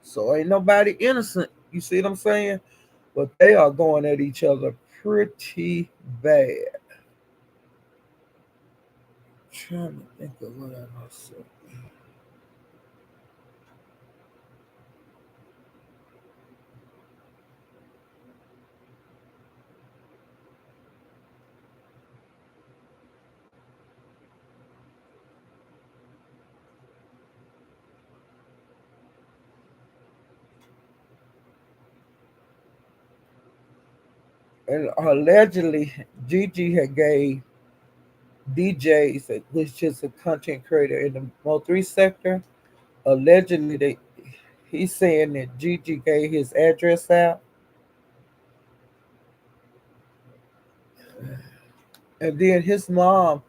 So ain't nobody innocent. You see what I'm saying? But they are going at each other pretty bad. Trying to think of what I said. And allegedly, Gigi had gave DJs, which is a content creator in the Mo3 sector. Allegedly, he's saying that Gigi gave his address out, and then his mom.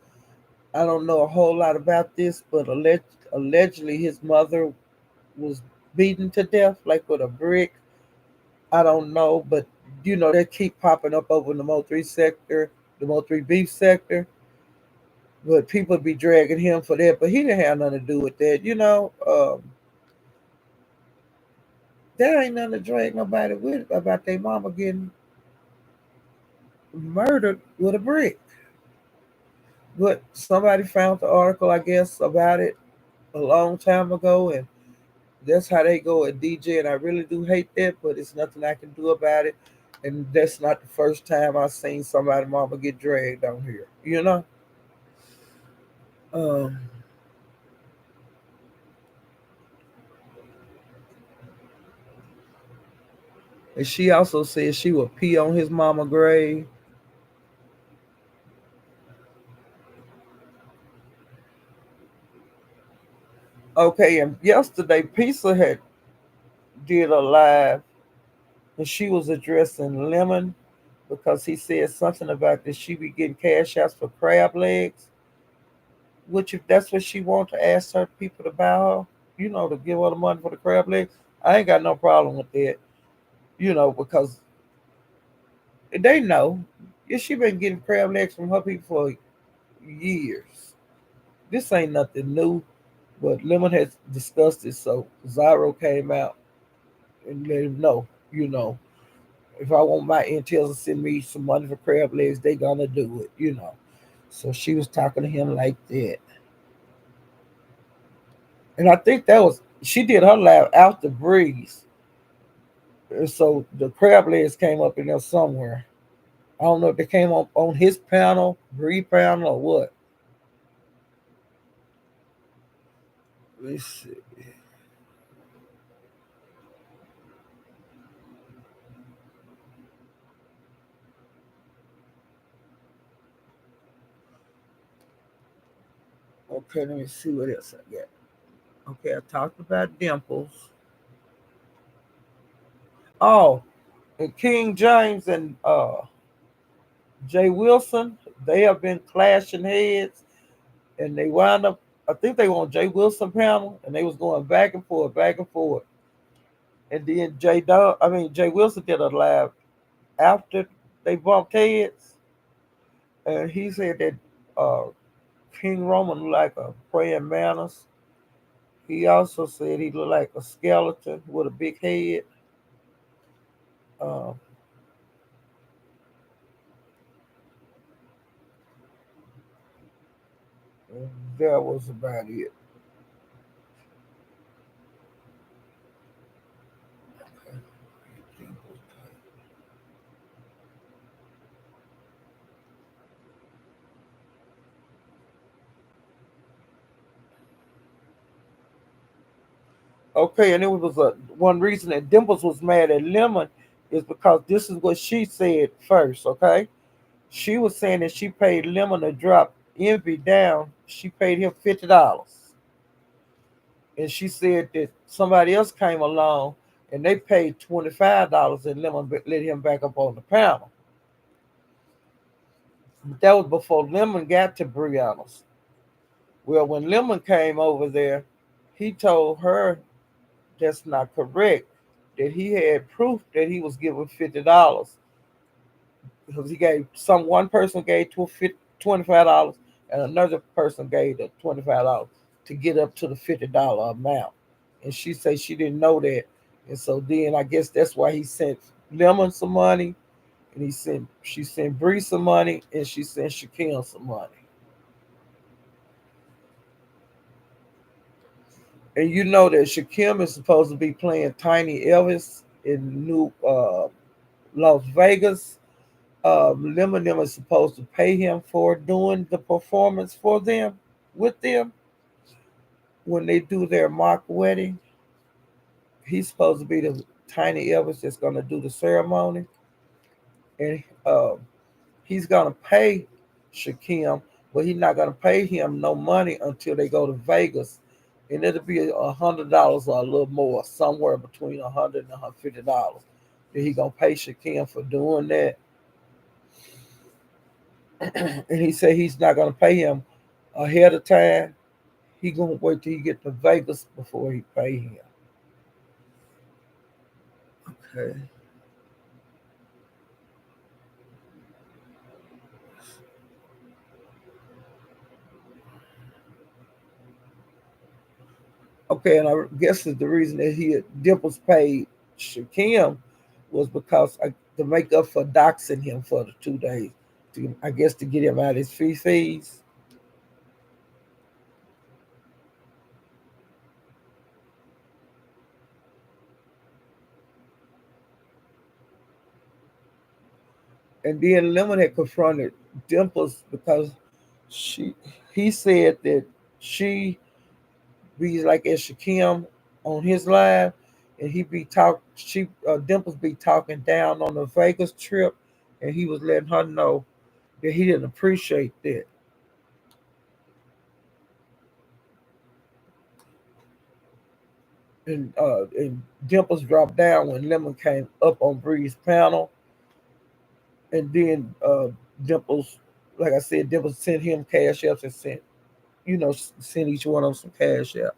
I don't know a whole lot about this, but allegedly his mother was beaten to death, like with a brick. I don't know, but you know they keep popping up over in the Mo3 sector, the Mo3 beef sector. But people be dragging him for that, but he didn't have nothing to do with that. You know, there ain't nothing to drag nobody with about their mama getting murdered with a brick. But somebody found the article, I guess, about it a long time ago, and that's how they go at DJ. And I really do hate that, but it's nothing I can do about it. And that's not the first time I've seen somebody mama get dragged on here. You know. Um, and she also said she would pee on his mama grave. Okay, and yesterday Pizza had did a live, and she was addressing Lemon because he said something about that she be getting cash outs for crab legs. Which, if that's what she want to ask her people to buy her, you know, to give her the money for the crab legs, I ain't got no problem with that. You know, because they know. Yeah, she been getting crab legs from her people for years. This ain't nothing new, but Lemon has discussed it. So Zyro came out and let him know, you know, if I want my Intels to send me some money for crab legs, they gonna do it, you know. So she was talking to him like that. And I think that was she did her lab after Breeze. And so the crab legs came up in there somewhere. I don't know if they came up on his panel, Bree panel, or what. Let's see. Okay, let me see what else I got. Okay, I talked about Dimples. Oh, and King James and Jay Wilson, they have been clashing heads, and they wound up. I think they were on Jay Wilson panel, and they was going back and forth. And then Jay Wilson did a live after they bumped heads, and he said that uh, King Roman looked like a praying mantis. He also said he looked like a skeleton with a big head. Uh, and that was about it. Okay, and it was one reason that Dimples was mad at Lemon is because this is what she said first. Okay, she was saying that she paid Lemon to drop Envy down. She paid him $50, and she said that somebody else came along and they paid $25, and Lemon let him back up on the panel. But that was before Lemon got to Brianna's. Well, when Lemon came over there, he told her that's not correct. That he had proof that he was giving $50 because he gave some one person gave $25 and another person gave the $25 to get up to the $50 amount. And she said she didn't know that, and so then I guess that's why he sent Lemon some money, and she sent Bree some money, and she sent Shaquille some money. And you know that Shaquem is supposed to be playing Tiny Elvis in New Las Vegas. Lemon is supposed to pay him for doing the performance for them with them when they do their mock wedding. He's supposed to be the Tiny Elvis that's going to do the ceremony, and he's going to pay Shaquem, but he's not going to pay him no money until they go to Vegas, and it'll be $100 or a little more, somewhere between $100 and $150. That he gonna pay Shaquem for doing that, and he said he's not gonna pay him ahead of time. He gonna wait till he get to Vegas before he pay him. Okay. Okay, and I guess the reason that he Dimples paid Shaquem was because to make up for doxing him for the 2 days. I guess to get him out his fees. And then Lemon had confronted Dimples because she he said that she be like at Shaquem on his live, and he be talk she Dimples be talking down on the Vegas trip, and he was letting her know that he didn't appreciate that. And Dimples dropped down when Lemon came up on Bree's panel, and then Dimples, like I said, Dimples sent him cash apps and sent each one of them some cash apps.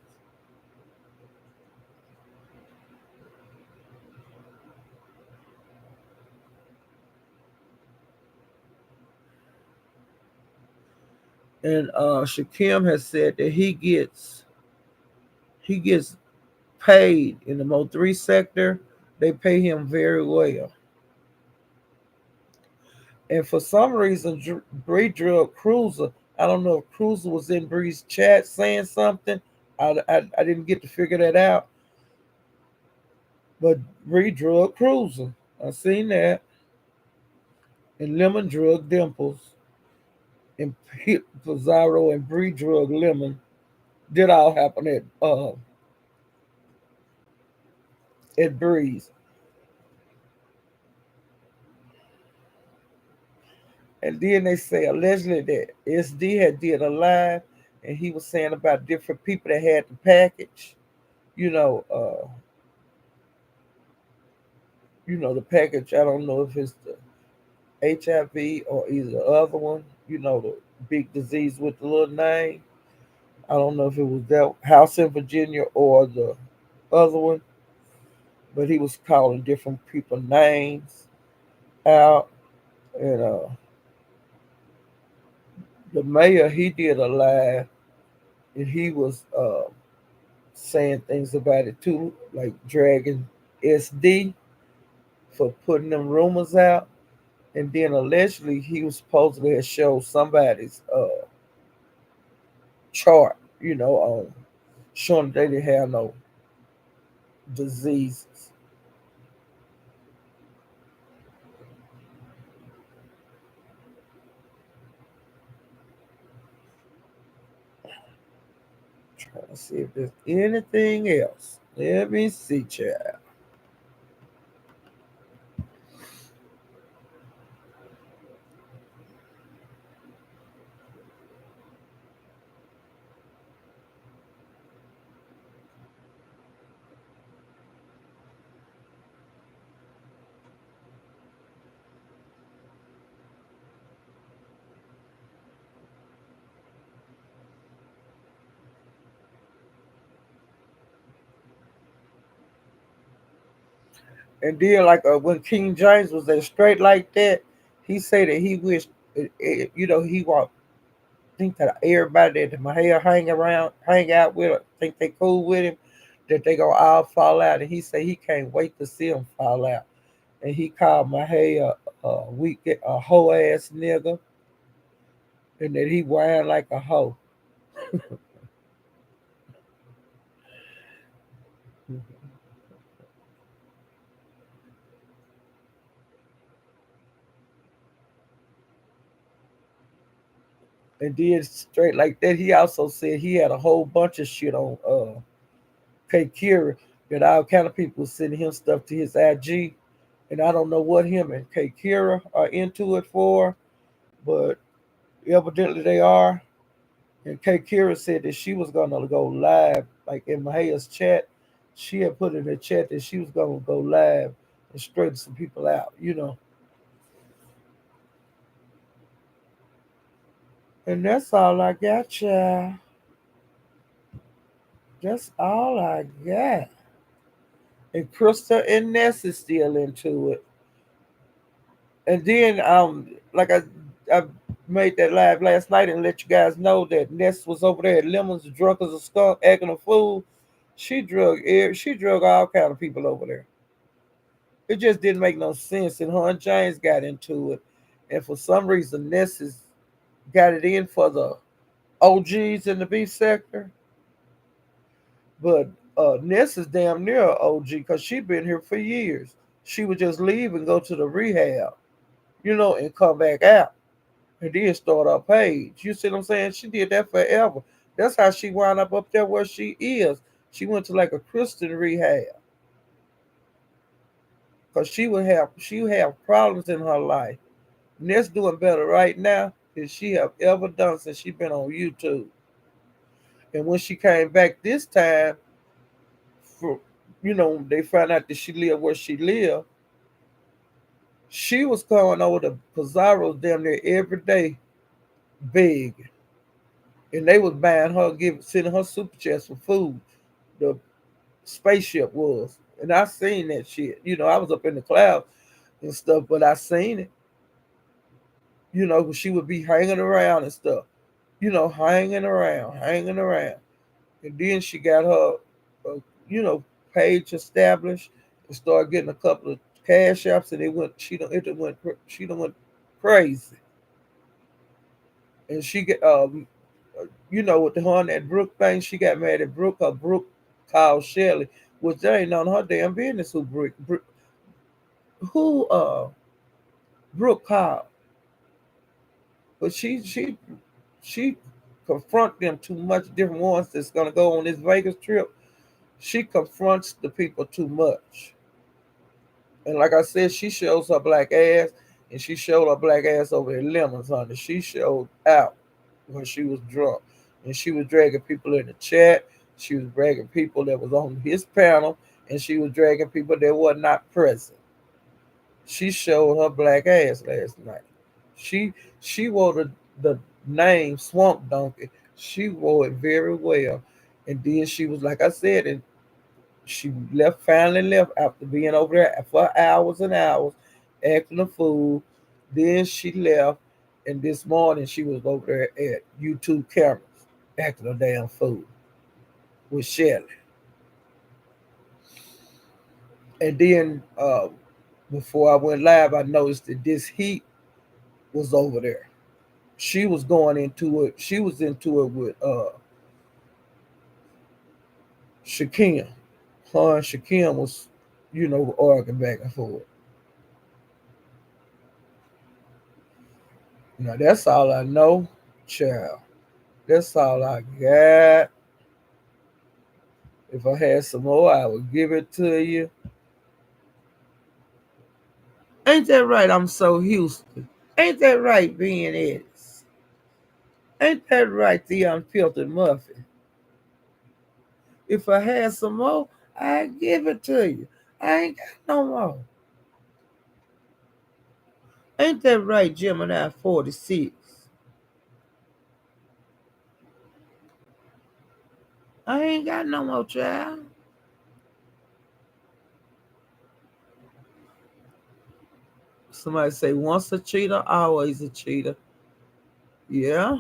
And Shakim has said that he gets paid in the Mo3 sector. They pay him very well. And for some reason, Bree drug Cruiser. I don't know if Cruiser was in Bree's chat saying something. I didn't get to figure that out. But Bree drug Cruiser. I seen that. And Lemon drug Dimples. And Pizarro and Bree drug Lemon. Did all happen at Bree's. And then they say allegedly that SD had did a live, and he was saying about different people that had the package. You know, uh, the package. I don't know if it's the HIV or either the other one. The big disease with the little name. I don't know if it was that house in Virginia or the other one, but he was calling different people names out. And the mayor, he did a live, and he was saying things about it too, like dragging SD for putting them rumors out. And then allegedly he was supposedly have showed somebody's chart, on showing they didn't have no diseases. Trying to see if there's anything else. Let me see, child. And then, like when King James was there straight like that, he said that he wished, he want think that everybody that Mahia hang out with, think they cool with him, that they gonna all fall out. And he said he can't wait to see them fall out. And he called Mahia a hoe ass nigga, and that he whined like a hoe. And then straight like that, he also said he had a whole bunch of shit on K Kira, that all kind of people sending him stuff to his IG. And I don't know what him and K Kira are into it for, but evidently they are. And K Kira said that she was gonna go live, like in Mahia's chat. She had put in the chat that she was gonna go live and straighten some people out. And that's all I got, child. That's all I got. And Krista and Ness is still into it. And then like I made that live last night and let you guys know that Ness was over there at Lemons drunk as a skunk, acting a fool. She drug all kind of people over there. It just didn't make no sense. And her and James got into it. And for some reason Ness has got it in for the OGs in the beef sector. But Ness is damn near an OG because she been here for years. She would just leave and go to the rehab, and come back out and then start her page. You see what I'm saying? She did that forever. That's how she wound up there where she is. She went to like a Christian rehab because she would have problems in her life. Ness doing better right now than she have ever done since she been on YouTube. And when she came back this time, for they found out that she lived where she lived. She was going over to Pizarro's damn near every day, big, and they was buying her, sending her super chats for food. The spaceship was, and I seen that shit. I was up in the clouds and stuff, but I seen it. She would be hanging around and stuff. Hanging around, and then she got her, uh, you know, page established and started getting a couple of cash apps, and she done went crazy, and she get with the her and that Brooke thing, she got mad at Brooke. Her Brooke called Shelly, which there ain't none of her damn business who Brooke called, but she confront them too much. Different ones that's gonna go on this Vegas trip. She confronts the people too much, and like I said, she shows her black ass, and she showed her black ass over at Lemons, honey. She showed out when she was drunk, and she was dragging people in the chat. She was dragging people that was on his panel, and she was dragging people that were not present. She showed her black ass last night. She wore the name Swamp Donkey. She wore it very well. And then she was like I said, and she finally left after being over there for hours and hours, acting a fool. Then she left, and this morning she was over there at YouTube cameras, acting a damn fool with Shelly. And then before I went live, I noticed that this heat was over there. She was going into it. She was into it with Shakim. Her and Shakim was, arguing back and forth. Now that's all I know, child. That's all I got. If I had some more, I would give it to you. Ain't that right? I'm so Houston. Ain't that right, being Edis? Ain't that right, the unfiltered muffin? If I had some more, I'd give it to you. I ain't got no more. Ain't that right, Gemini 46? I ain't got no more, child. Somebody say once a cheater, always a cheater. Yeah.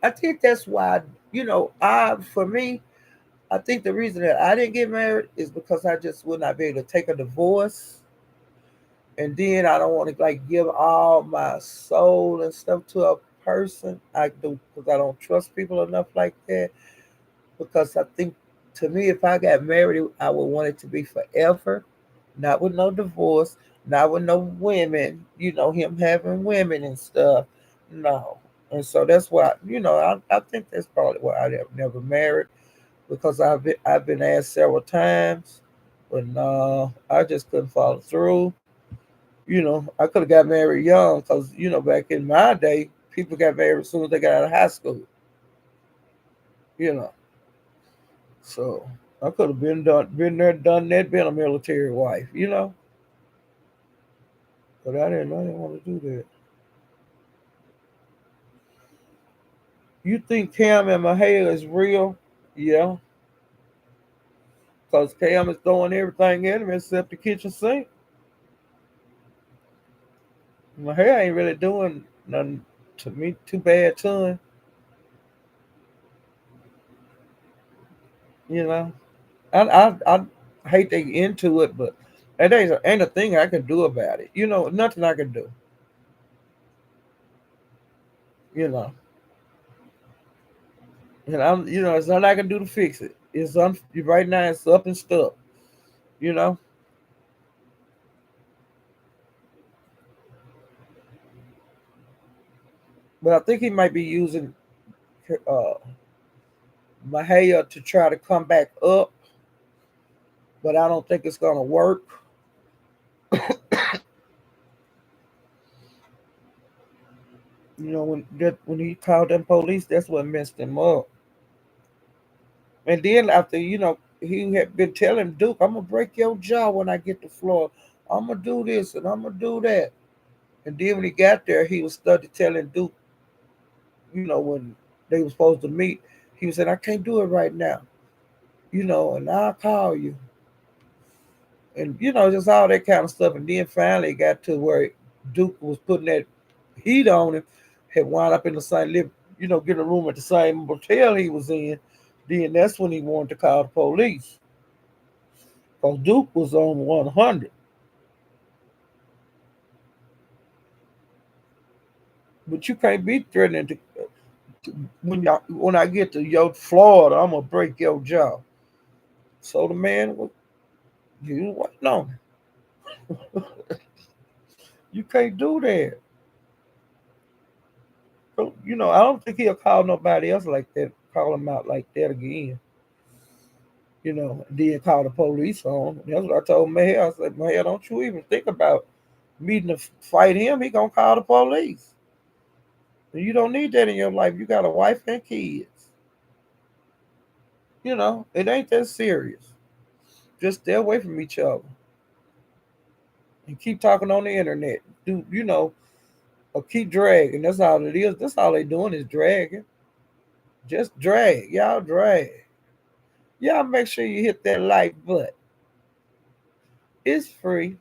I think that's why, I for me, I think the reason that I didn't get married is because I just would not be able to take a divorce, and then I don't want to like give all my soul and stuff to a person. I do because I don't trust people enough like that. Because I think to me, if I got married, I would want it to be forever, not with no divorce, not with no women. Him having women and stuff. No. And so that's why I think that's probably why I have never married, because I've been asked several times, but no, I just couldn't follow through. I could have got married young, because back in my day, people got married as soon as they got out of high school. You know, so I could have been there, done that, been a military wife. But I didn't want to do that. You think Cam and Mahia is real? Yeah, because Cam is throwing everything at him except the kitchen sink. Mahia ain't really doing nothing to me too bad to him. You know, I hate they into it, but that ain't a thing I can do about it. Nothing I can do. You know, and it's nothing I can do to fix it. Right now. It's up and stuck. You know, but I think he might be using uh Mahia to try to come back up, but I don't think it's gonna work. When he called them police, that's what messed him up. And then after he had been telling Duke, "I'm gonna break your jaw when I get to Florida. I'm gonna do this and I'm gonna do that." And then when he got there, he was started telling Duke, when they were supposed to meet, he was saying, "I can't do it right now, and I'll call you." And just all that kind of stuff. And then finally it got to where Duke was putting that heat on him, had wound up in the same live, getting a room at the same hotel he was in. Then that's when he wanted to call the police. Because Duke was on 100. But you can't be threatening when I get to your Florida, I'm gonna break your jaw. So the man was you waiting on him. You can't do that. So, I don't think he'll call nobody else like that, call him out like that again. Then call the police on him. That's what I told Mayor. I said, Mayor, don't you even think about meeting to fight him. He gonna call the police. And you don't need that in your life. You got a wife and kids. It ain't that serious. Just stay away from each other and keep talking on the internet. Or keep dragging. That's all it is. That's all they doing is dragging. Just drag. Y'all drag. Y'all make sure you hit that like button. It's free.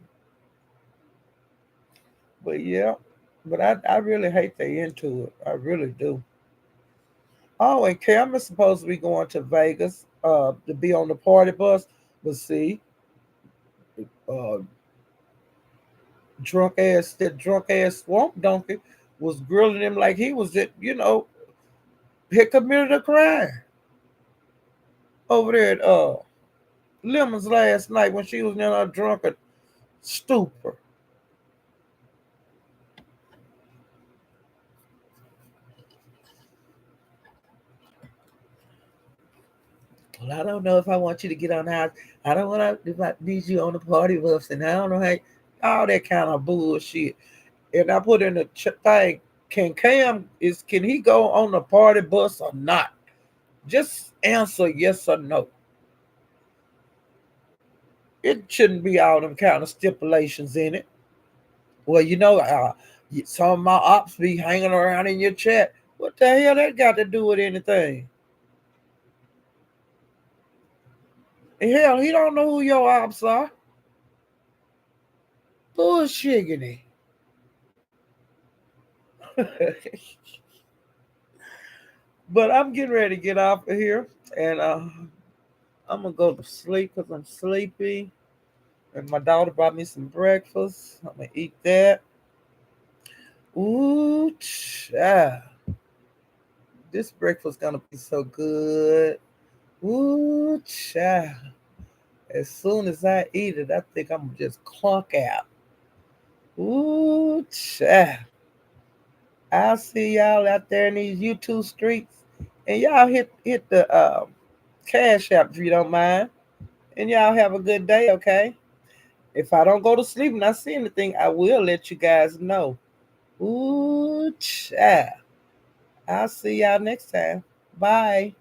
But yeah. But I really hate they into it. I really do. Oh, and Cam is supposed to be going to Vegas to be on the party bus. But see, uh, that drunk ass swamp donkey was grilling him like he was had committed a crime over there at Lemons last night when she was in a drunken stupor. Well, I don't know if I want you to get on the house. I don't want to if I need you on the party bus, and I don't know how all that kind of bullshit. And I put in the thing, can he go on the party bus or not? Just answer yes or no. It shouldn't be all them kind of stipulations in it. Well, some of my ops be hanging around in your chat. What the hell that got to do with anything? Hell, he don't know who your ops are. Bullshiggity. But I'm getting ready to get off of here, and I'm gonna go to sleep because I'm sleepy. And my daughter brought me some breakfast. I'm gonna eat that. Ooh, child. This breakfast gonna be so good. Ooh, child. As soon as I eat it, I think I'm gonna just clunk out. Ooh, child. I'll see y'all out there in these YouTube streets. And y'all hit the cash app if you don't mind. And y'all have a good day, okay? If I don't go to sleep and I see anything, I will let you guys know. Ooh, child. I'll see y'all next time. Bye.